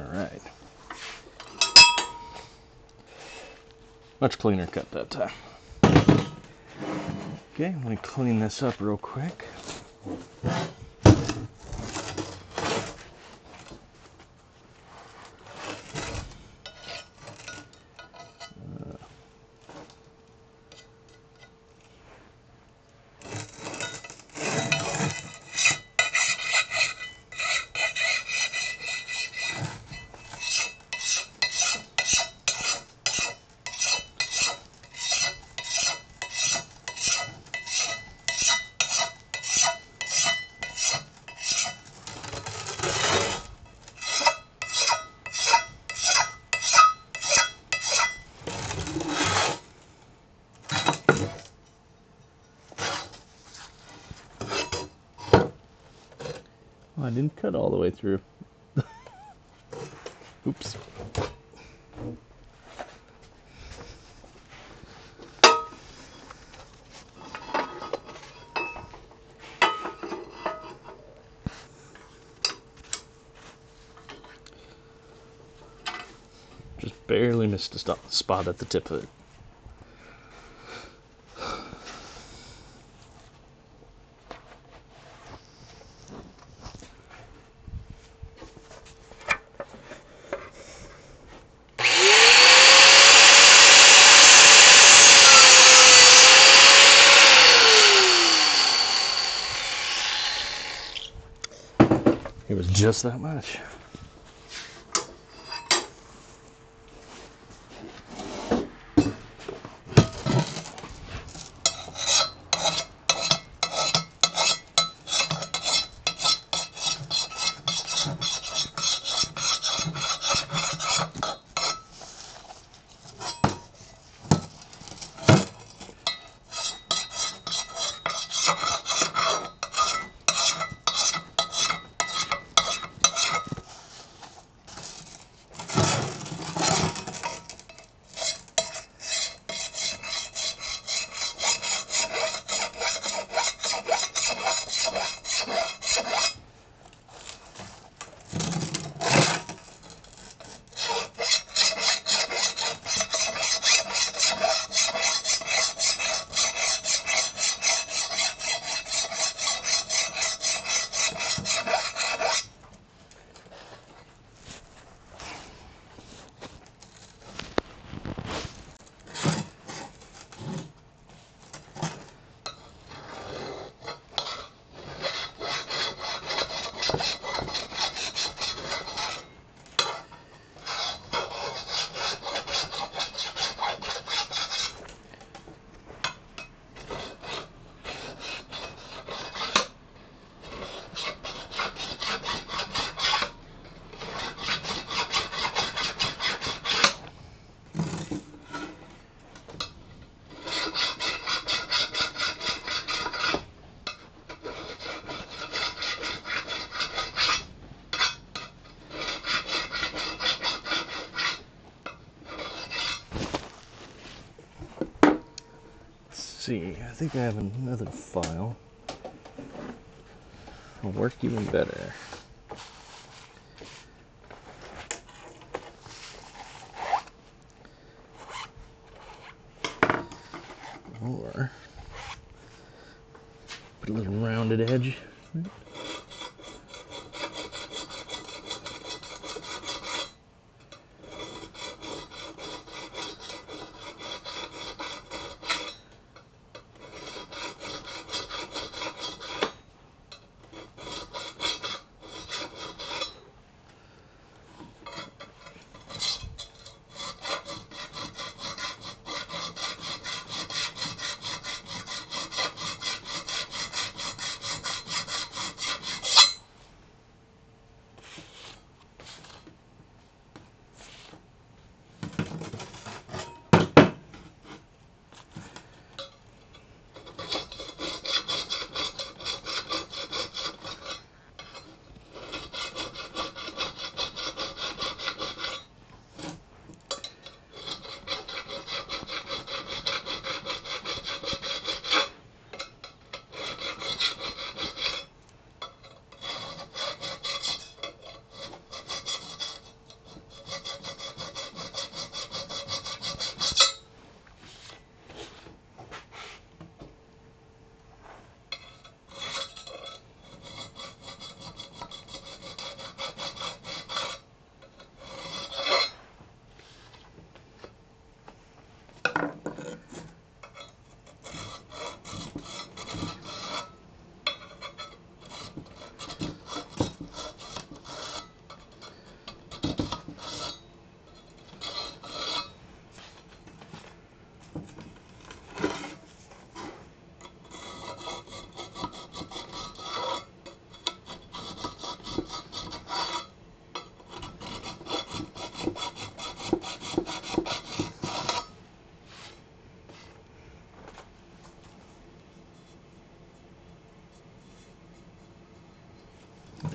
A: right. Much cleaner cut that time. Okay, let me clean this up real quick. Oh, I didn't cut all the way through. Oops. Just barely missed a spot at the tip of it. It was just that much. See, I think I have another file. It'll work even better. Or put a little rounded edge.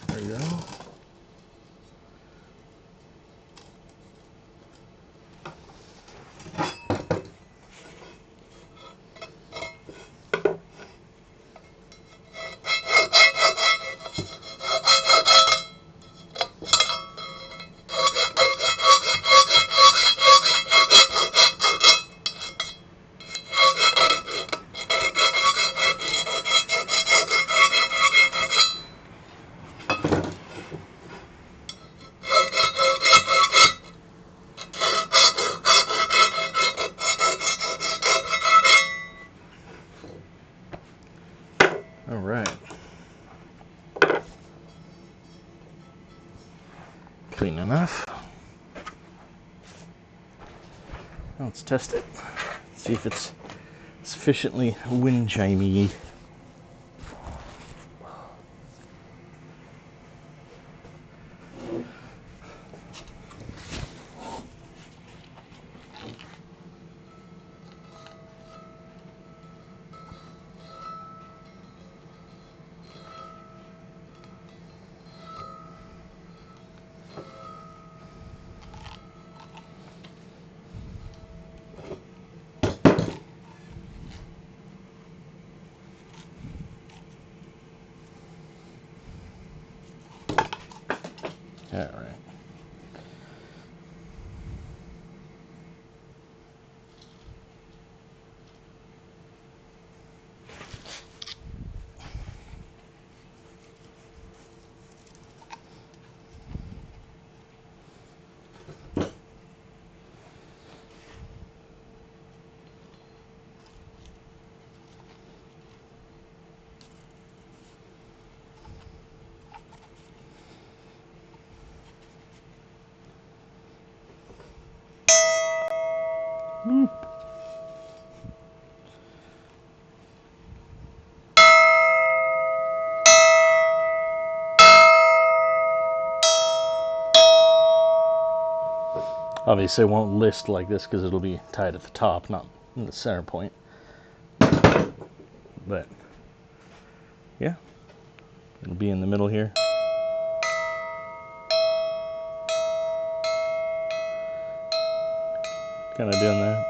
A: There you go. All right. Clean enough. Now let's test it. See if it's sufficiently wind chimey. All right. Obviously it won't list like this because it'll be tied at the top, not in the center point. But yeah, it'll be in the middle here. Kind of doing that.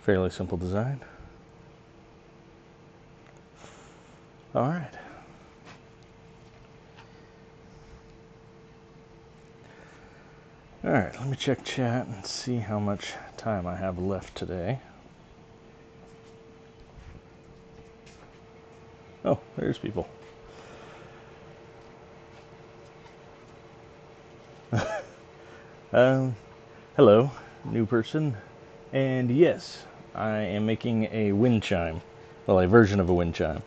A: Fairly simple design. All right. All right, let me check chat and see how much time I have left today. Oh, there's people. Hello, new person. And yes, I am making a wind chime. Well, a version of a wind chime.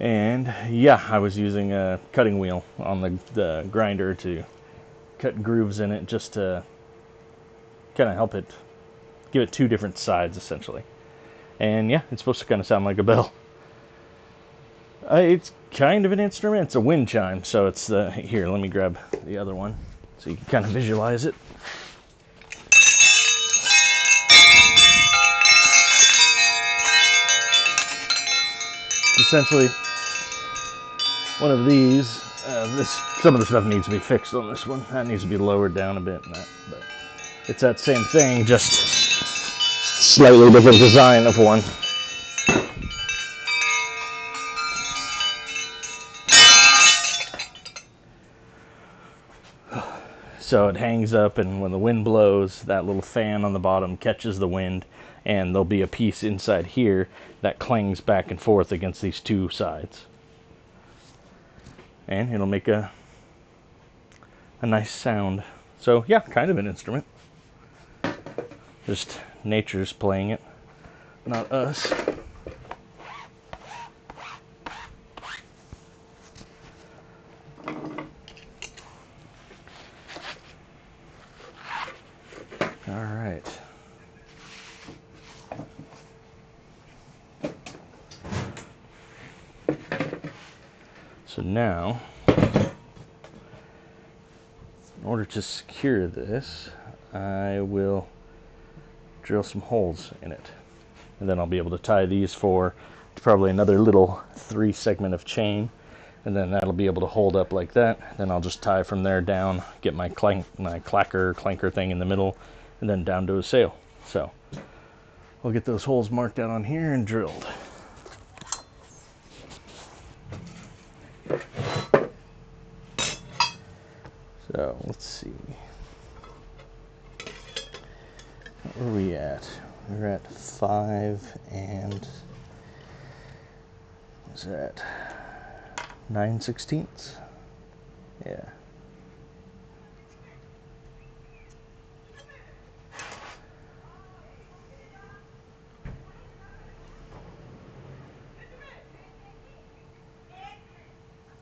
A: And yeah, I was using a cutting wheel on the grinder to cut grooves in it just to kind of help it, give it two different sides essentially. And yeah, it's supposed to kind of sound like a bell. It's kind of an instrument. It's a wind chime, so it's here, let me grab the other one so you can kind of visualize it. Essentially one of these. Some of the stuff needs to be fixed on this one. That needs to be lowered down a bit, but it's that same thing, just slightly different design of one. So it hangs up, and when the wind blows, that little fan on the bottom catches the wind, and there'll be a piece inside here that clangs back and forth against these two sides. And it'll make a nice sound. So yeah, kind of an instrument. Just nature's playing it, not us. All right. So now, in order to secure this, I will drill some holes in it. And then I'll be able to tie these for probably another little 3-segment of chain. And then that'll be able to hold up like that. Then I'll just tie from there down, get my clanker thing in the middle, and then down to a sail. So we'll get those holes marked out on here and drilled. So let's see. Where are we at? We're at 5 and what's that? 9/16? Yeah.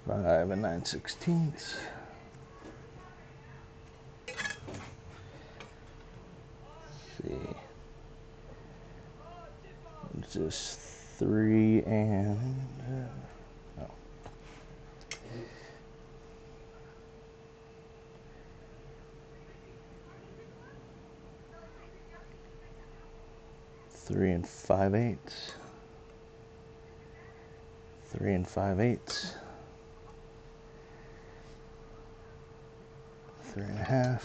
A: Five and 9/16. See. It's just 3 and no. 3 and 5/8. 3 and 5/8. 3.5.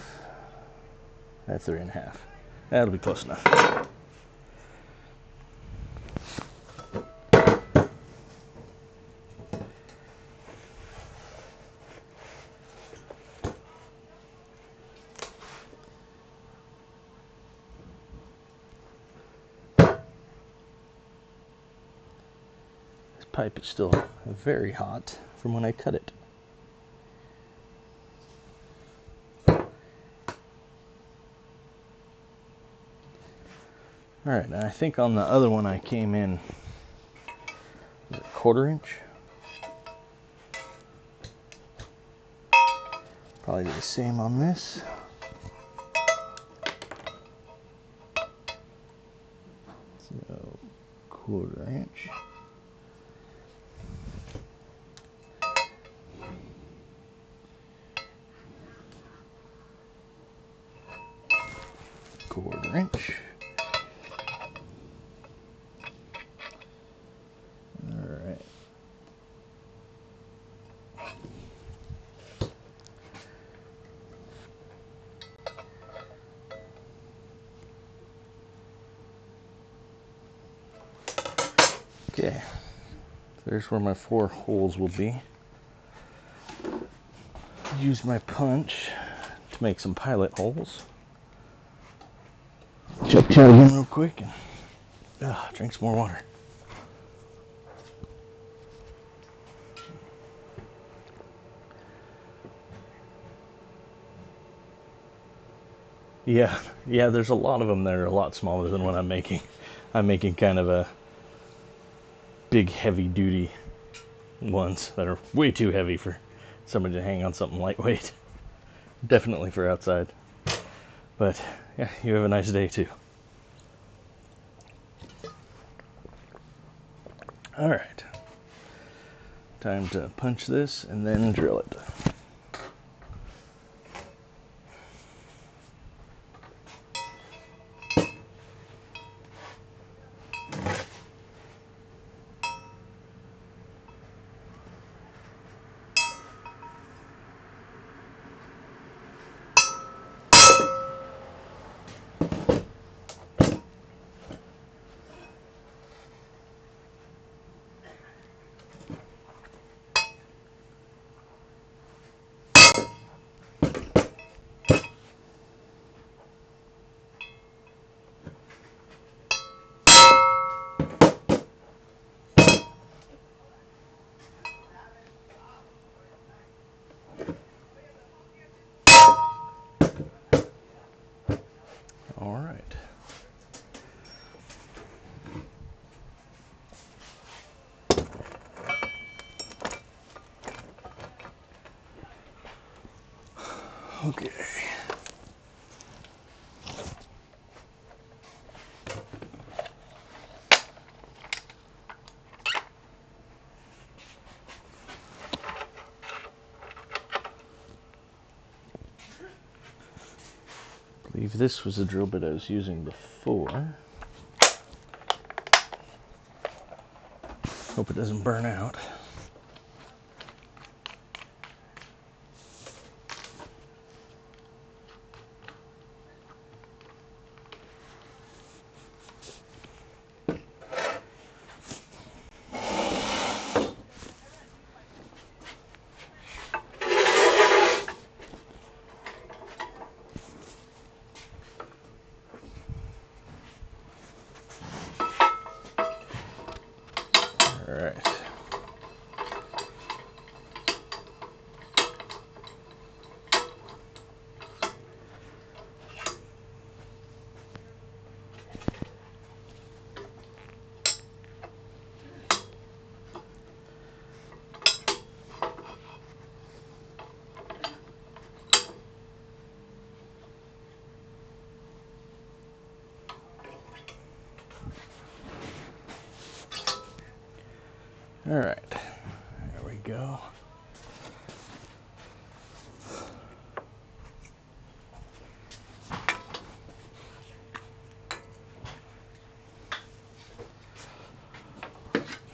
A: At 3.5. That'll be close enough. This pipe is still very hot from when I cut it. Alright, and I think on the other one I came in a 1/4 inch. Probably do the same on this. So 1/4 inch. 1/4 inch. Alright. Okay, there's where my 4 holes will be. Use my punch to make some pilot holes. Check that again real quick and drink some more water. Yeah, there's a lot of them that are a lot smaller than what I'm making. I'm making kind of a big heavy duty ones that are way too heavy for somebody to hang on something lightweight. Definitely for outside. But yeah, you have a nice day too. Alright. Time to punch this and then drill it. Alright. Okay. I believe this was the drill bit I was using before. Hope it doesn't burn out. Alright. Alright, there we go.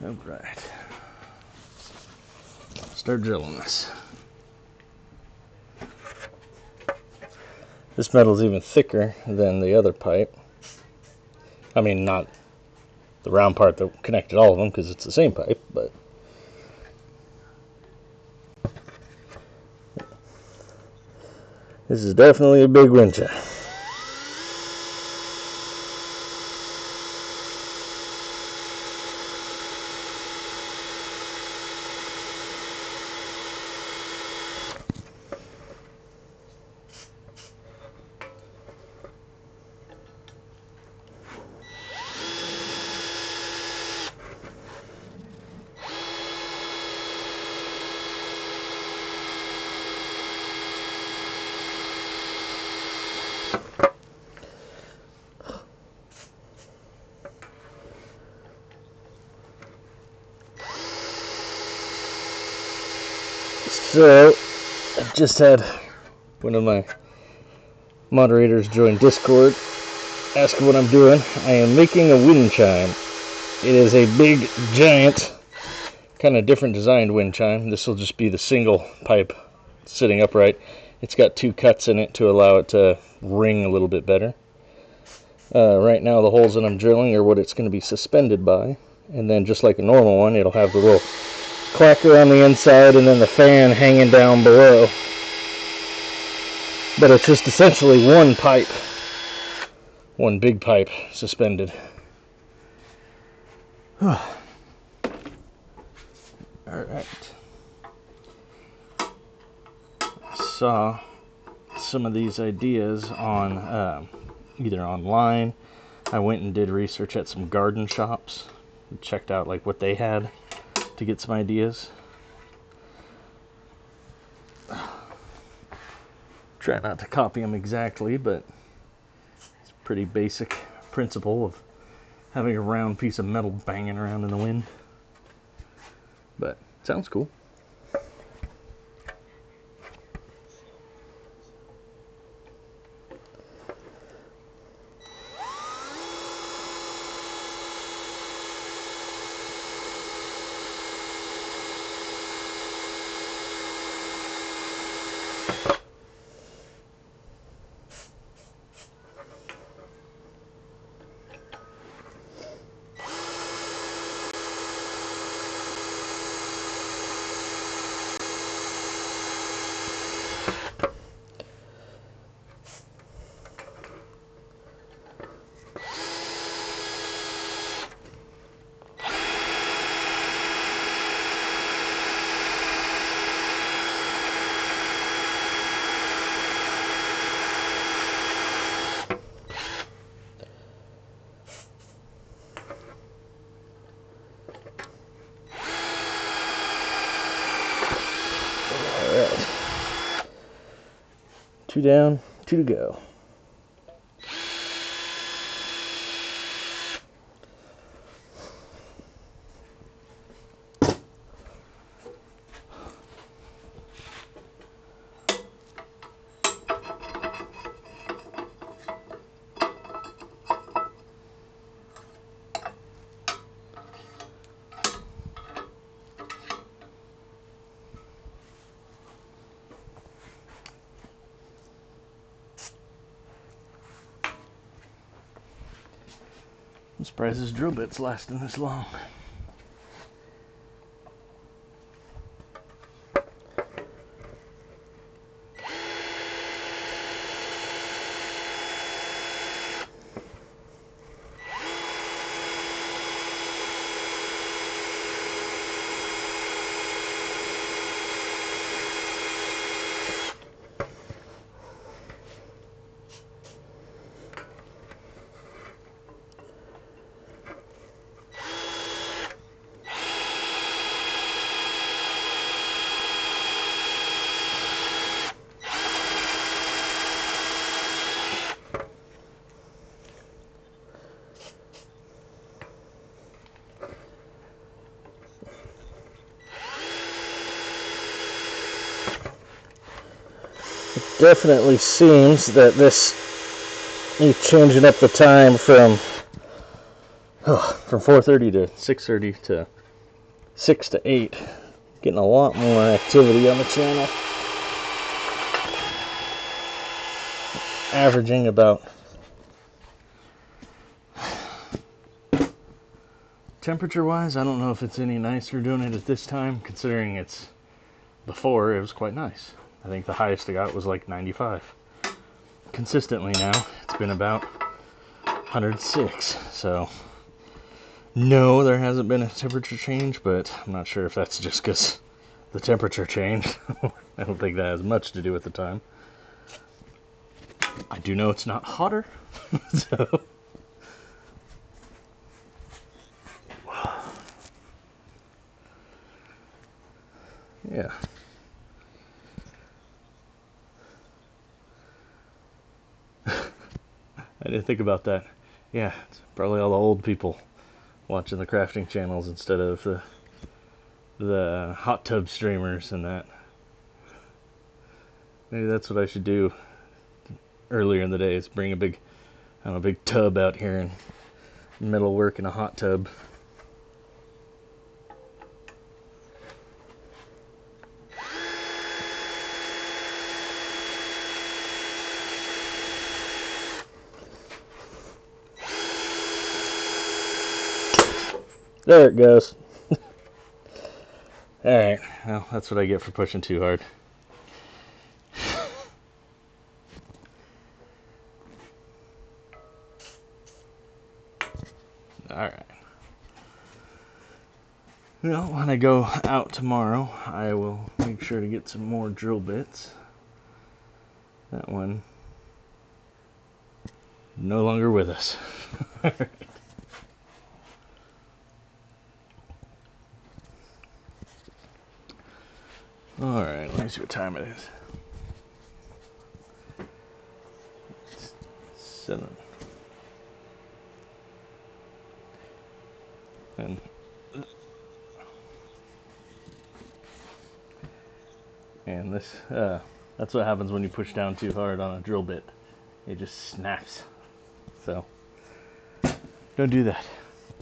A: Alright. Start drilling this. This metal's even thicker than the other pipe. I mean, not the round part that connected all of them, because it's the same pipe, but this is definitely a big winch. So, I just had one of my moderators join Discord, ask what I'm doing. I am making a wind chime. It is a big, giant, kind of different designed wind chime. This will just be the single pipe sitting upright. It's got 2 cuts in it to allow it to ring a little bit better. Right now the holes that I'm drilling are what it's going to be suspended by. And then just like a normal one, it'll have the little clacker on the inside and then the fan hanging down below. But it's just essentially one pipe. One big pipe suspended. Alright. I saw some of these ideas on either online. I went and did research at some garden shops. Checked out like what they had to get some ideas. Try not to copy them exactly, but it's a pretty basic principle of having a round piece of metal banging around in the wind. But sounds cool. Alright. 2 down, 2 to go. I'm surprised this drill bit's lasting this long. Definitely seems that this, me changing up the time from 4:30 to 6:30 to 6 to 8, getting a lot more activity on the channel. Averaging about, temperature wise, I don't know if it's any nicer doing it at this time, considering it's, before it was quite nice. I think the highest I got was like 95. Consistently now, it's been about 106. So, no, there hasn't been a temperature change, but I'm not sure if that's just because the temperature changed. I don't think that has much to do with the time. I do know it's not hotter, so... Yeah. I didn't think about that. Yeah, it's probably all the old people watching the crafting channels instead of the hot tub streamers and that. Maybe that's what I should do earlier in the day, is bring a big I have a big tub out here in the middle of work in a hot tub. There it goes. Alright, well, that's what I get for pushing too hard. Alright. Well, when I go out tomorrow, I will make sure to get some more drill bits. That one no longer with us. Alright, let me see what time it is. It's 7. And this, that's what happens when you push down too hard on a drill bit. It just snaps. So, don't do that.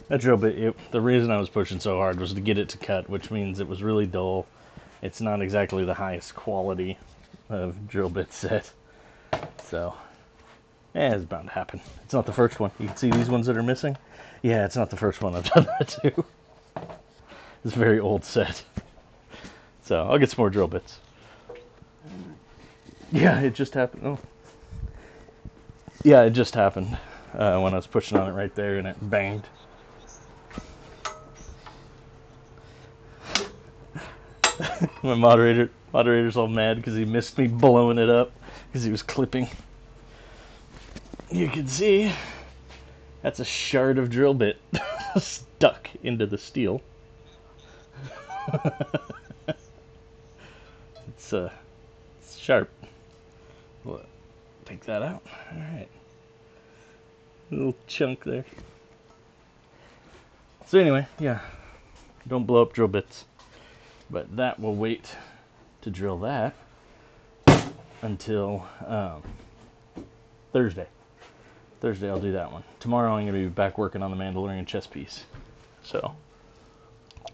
A: That drill bit, the reason I was pushing so hard was to get it to cut, which means it was really dull. It's not exactly the highest quality of drill bit set. So, it's bound to happen. It's not the first one. You can see these ones that are missing? Yeah, it's not the first one I've done that to. It's a very old set. So, I'll get some more drill bits. Yeah, it just happened. Oh. Yeah, it just happened when I was pushing on it right there and it banged. My moderator's all mad because he missed me blowing it up because he was clipping. You can see that's a shard of drill bit stuck into the steel. It's sharp. We'll take that out. All right, a little chunk there. So anyway, yeah, don't blow up drill bits. But that will wait to drill that until Thursday. Thursday I'll do that one. Tomorrow I'm going to be back working on the Mandalorian chess piece. So I'm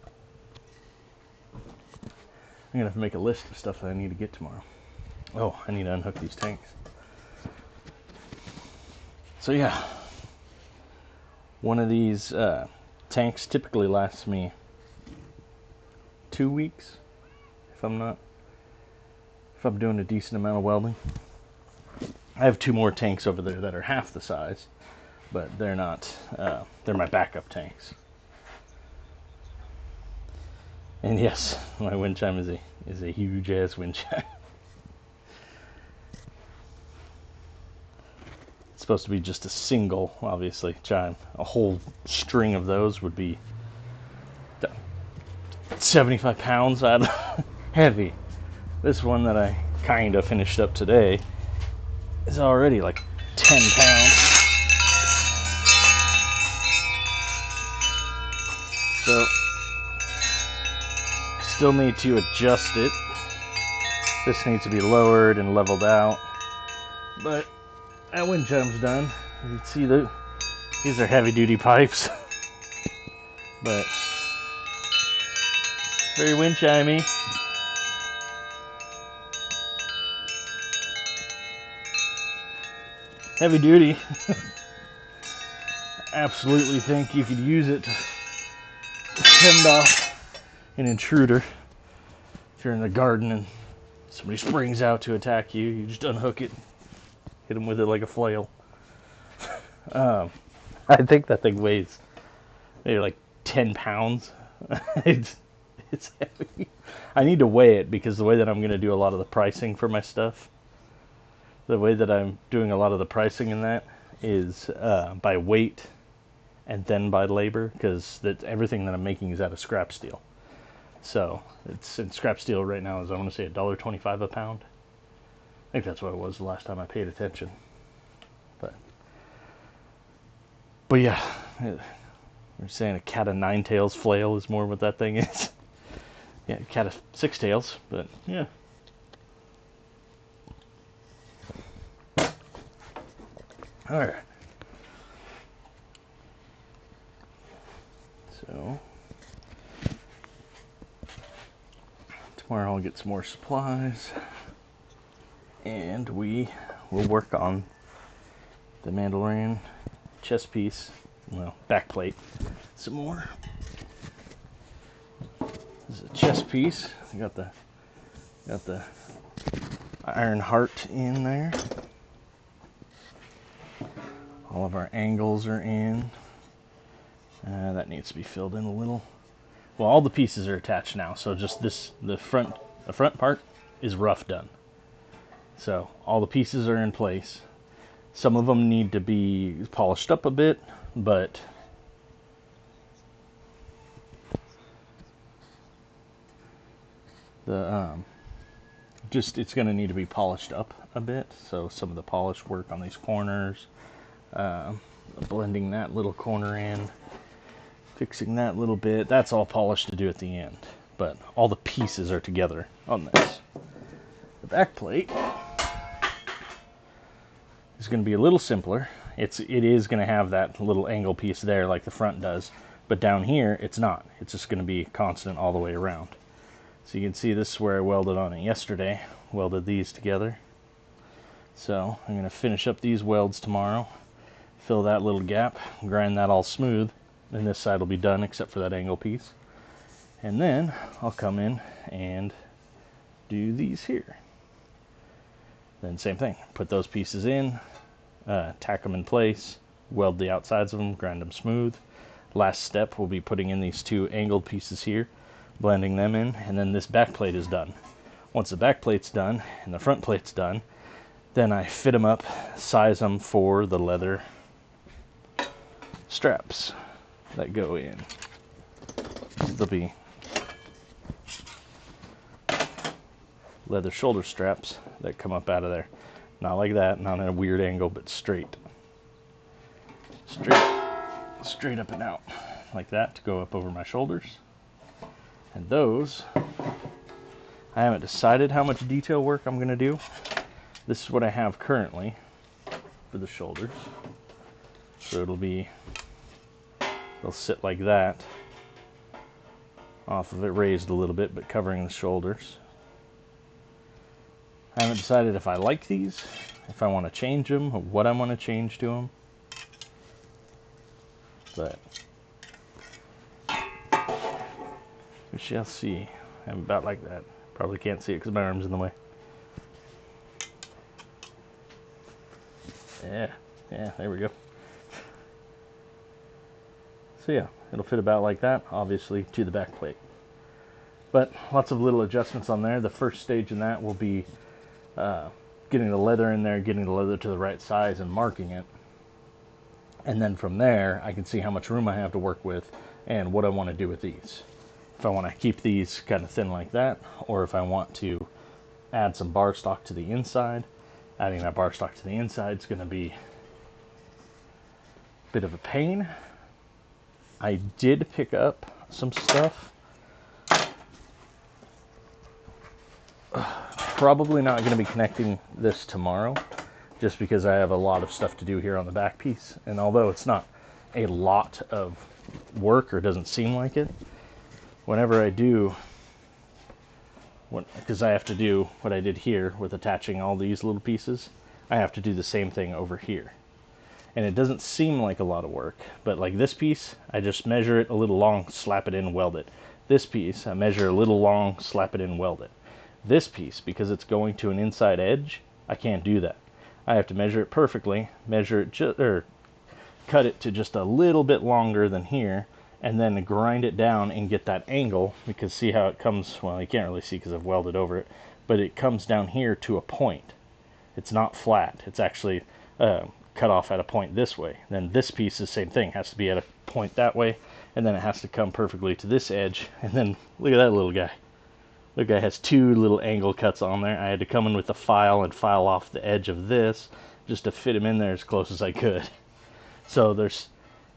A: going to have to make a list of stuff that I need to get tomorrow. Oh, I need to unhook these tanks. So yeah, one of these tanks typically lasts me 2 weeks if I'm doing a decent amount of welding. I have 2 more tanks over there that are half the size, but they're not they're my backup tanks. And yes, my wind chime is a huge ass wind chime. It's supposed to be just a single, obviously, chime. A whole string of those would be 75 pounds. Heavy. This one that I kind of finished up today is already like 10 pounds. So, still need to adjust it. This needs to be lowered and leveled out. But that wind chime's done. You can see these are heavy duty pipes. But very wind chimey. Heavy duty. Absolutely think you could use it to fend off an intruder. If you're in the garden and somebody springs out to attack you, you just unhook it, hit them with it like a flail. I think that thing weighs maybe like 10 pounds. It's heavy. I need to weigh it because the way that I'm going to do a lot of the pricing for my stuff, the way that I'm doing a lot of the pricing in that is by weight and then by labor, because everything that I'm making is out of scrap steel. So it's in scrap steel right now is, I want to say, $1.25 a pound. I think that's what it was the last time I paid attention. But yeah, we're saying a cat of 9 tails flail is more what that thing is. Yeah, cat of 6 tails, but yeah. Alright. So tomorrow I'll get some more supplies, and we will work on the Mandalorian chest piece, well, back plate, some more. This is a chest piece. I got the iron heart in there. All of our angles are in. That needs to be filled in a little. Well, all the pieces are attached now, so just the front part is rough done. So all the pieces are in place. Some of them need to be polished up a bit, but it's going to need to be polished up a bit. So some of the polish work on these corners, blending that little corner in, fixing that little bit, that's all polished to do at the end. But all the pieces are together on this. The back plate is going to be a little simpler. It is going to have that little angle piece there like the front does, but down here it's not. It's just going to be constant all the way around. So you can see this is where I welded on it yesterday. Welded these together. So I'm going to finish up these welds tomorrow, fill that little gap, grind that all smooth, and this side will be done except for that angle piece. And then I'll come in and do these here. Then same thing, put those pieces in, tack them in place, weld the outsides of them, grind them smooth. Last step will be putting in these two angled pieces here, blending them in, and then this back plate is done. Once the back plate's done and the front plate's done, then I fit them up, size them for the leather straps that go in. They'll be leather shoulder straps that come up out of there. Not like that, not at a weird angle, but straight up and out like that to go up over my shoulders. And those, I haven't decided how much detail work I'm going to do. This is what I have currently for the shoulders. So they'll sit like that, off of it, raised a little bit, but covering the shoulders. I haven't decided if I like these, if I want to change them, or what I want to change to them. But we shall see. I'm about like that. Probably can't see it because my arm's in the way. Yeah, there we go. So yeah, it'll fit about like that, obviously, to the back plate. But lots of little adjustments on there. The first stage in that will be getting the leather in there, getting the leather to the right size and marking it. And then from there, I can see how much room I have to work with and what I want to do with these. If I want to keep these kind of thin like that, or if I want to add some bar stock to the inside. Adding that bar stock to the inside is going to be a bit of a pain. I did pick up some stuff. Probably not going to be connecting this tomorrow, just because I have a lot of stuff to do here on the back piece. And although it's not a lot of work, or doesn't seem like it, whenever I do, because I have to do what I did here with attaching all these little pieces, I have to do the same thing over here. And it doesn't seem like a lot of work, but like this piece, I just measure it a little long, slap it in, weld it. This piece, I measure a little long, slap it in, weld it. This piece, because it's going to an inside edge, I can't do that. I have to measure it perfectly, cut it to just a little bit longer than here, and then grind it down and get that angle, because see how it comes, well, you can't really see because I've welded over it, but it comes down here to a point. It's not flat. It's actually cut off at a point this way. Then this piece is the same thing. It has to be at a point that way, and then it has to come perfectly to this edge, and then look at that little guy. The guy has two little angle cuts on there. I had to come in with a file and file off the edge of this just to fit him in there as close as I could. So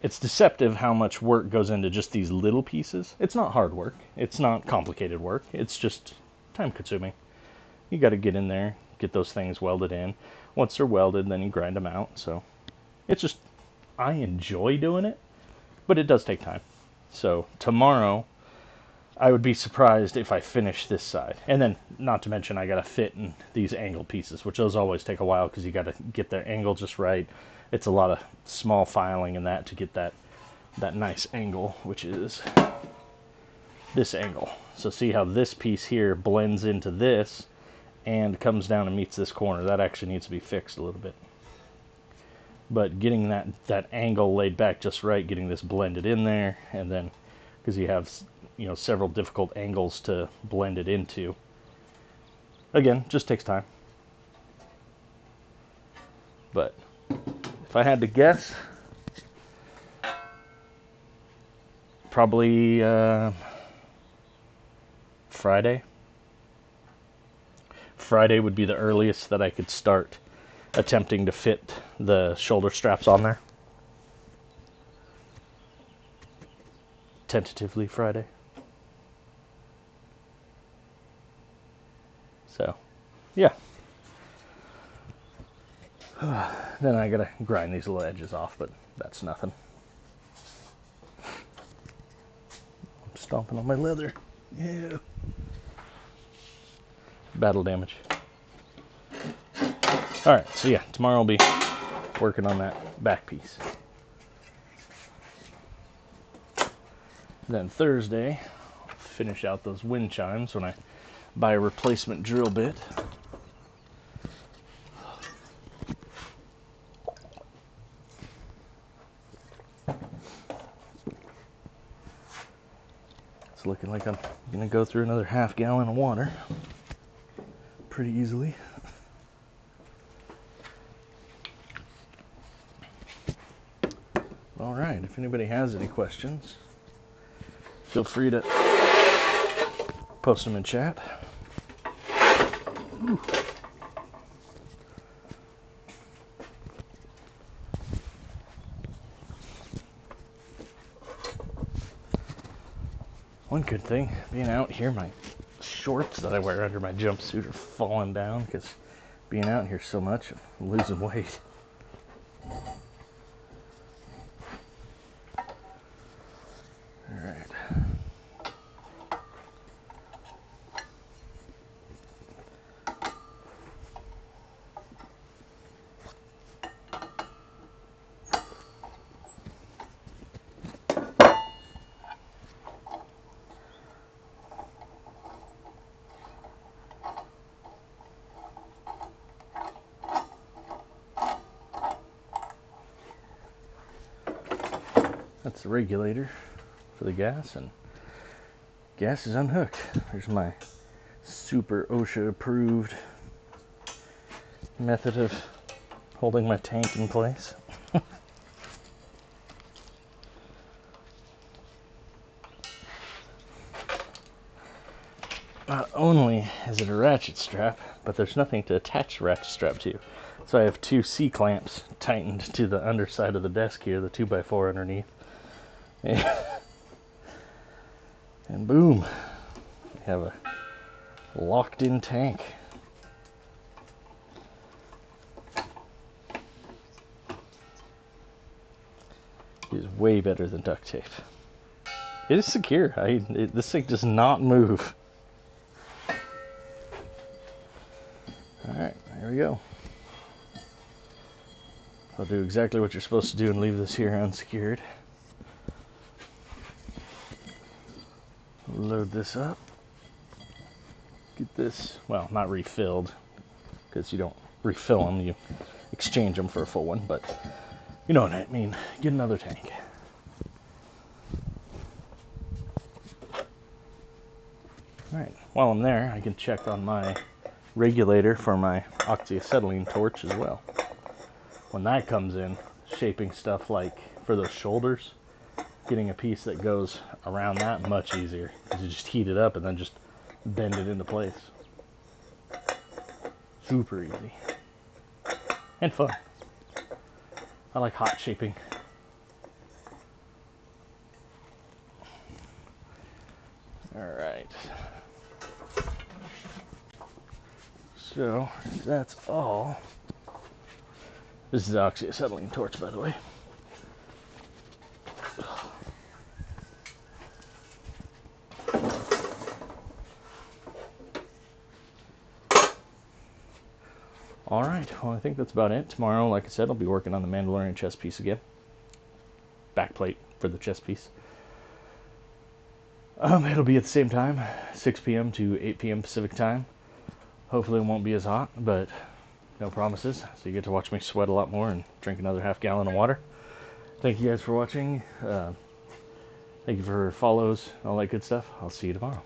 A: it's deceptive how much work goes into just these little pieces. It's not hard work. It's not complicated work. It's just time consuming. You got to get in there, get those things welded in. Once they're welded, then you grind them out. So it's just, I enjoy doing it, but it does take time. So tomorrow, I would be surprised if I finish this side. And then, not to mention, I got to fit in these angle pieces, which those always take a while because you got to get their angle just right. It's a lot of small filing and that to get that nice angle, which is this angle. So see how this piece here blends into this and comes down and meets this corner. That actually needs to be fixed a little bit. But getting that angle laid back just right, getting this blended in there, and then because you have several difficult angles to blend it into. Again, just takes time. But if I had to guess, probably Friday. Friday would be the earliest that I could start attempting to fit the shoulder straps on there. Tentatively Friday. So, yeah. Then I gotta grind these little edges off, but that's nothing. I'm stomping on my leather. Yeah. Battle damage. Alright, so yeah, tomorrow I'll be working on that back piece. Then Thursday, I'll finish out those wind chimes when I buy a replacement drill bit. It's looking like I'm going to go through another half gallon of water pretty easily. Alright, if anybody has any questions, feel free to post them in chat. Ooh. One good thing, being out here, my shorts that I wear under my jumpsuit are falling down because being out here so much, I'm losing weight. Alright. That's the regulator for the gas, and gas is unhooked. There's my super OSHA approved method of holding my tank in place. Not only is it a ratchet strap, but there's nothing to attach the ratchet strap to. So I have two C-clamps tightened to the underside of the desk here, the 2x4 underneath. And boom, we have a locked-in tank. It is way better than duct tape. It is secure. This thing does not move. Alright, there we go. I'll do exactly what you're supposed to do and leave this here unsecured. Load this up. Get this, well, not refilled, because you don't refill them, you exchange them for a full one, but you know what I mean. Get another tank. Alright, while I'm there, I can check on my regulator for my oxyacetylene torch as well. When that comes in, shaping stuff like for those shoulders, getting a piece that goes around that much easier, because you just heat it up and then just bend it into place. Super easy. And fun. I like hot shaping. Alright. So, that's all. This is the oxyacetylene torch, by the way. Alright, well I think that's about it. Tomorrow, like I said, I'll be working on the Mandalorian chess piece again. Backplate for the chess piece. It'll be at the same time, 6 p.m. to 8 p.m. Pacific time. Hopefully it won't be as hot, but no promises. So you get to watch me sweat a lot more and drink another half gallon of water. Thank you guys for watching. Thank you for follows, all that good stuff. I'll see you tomorrow.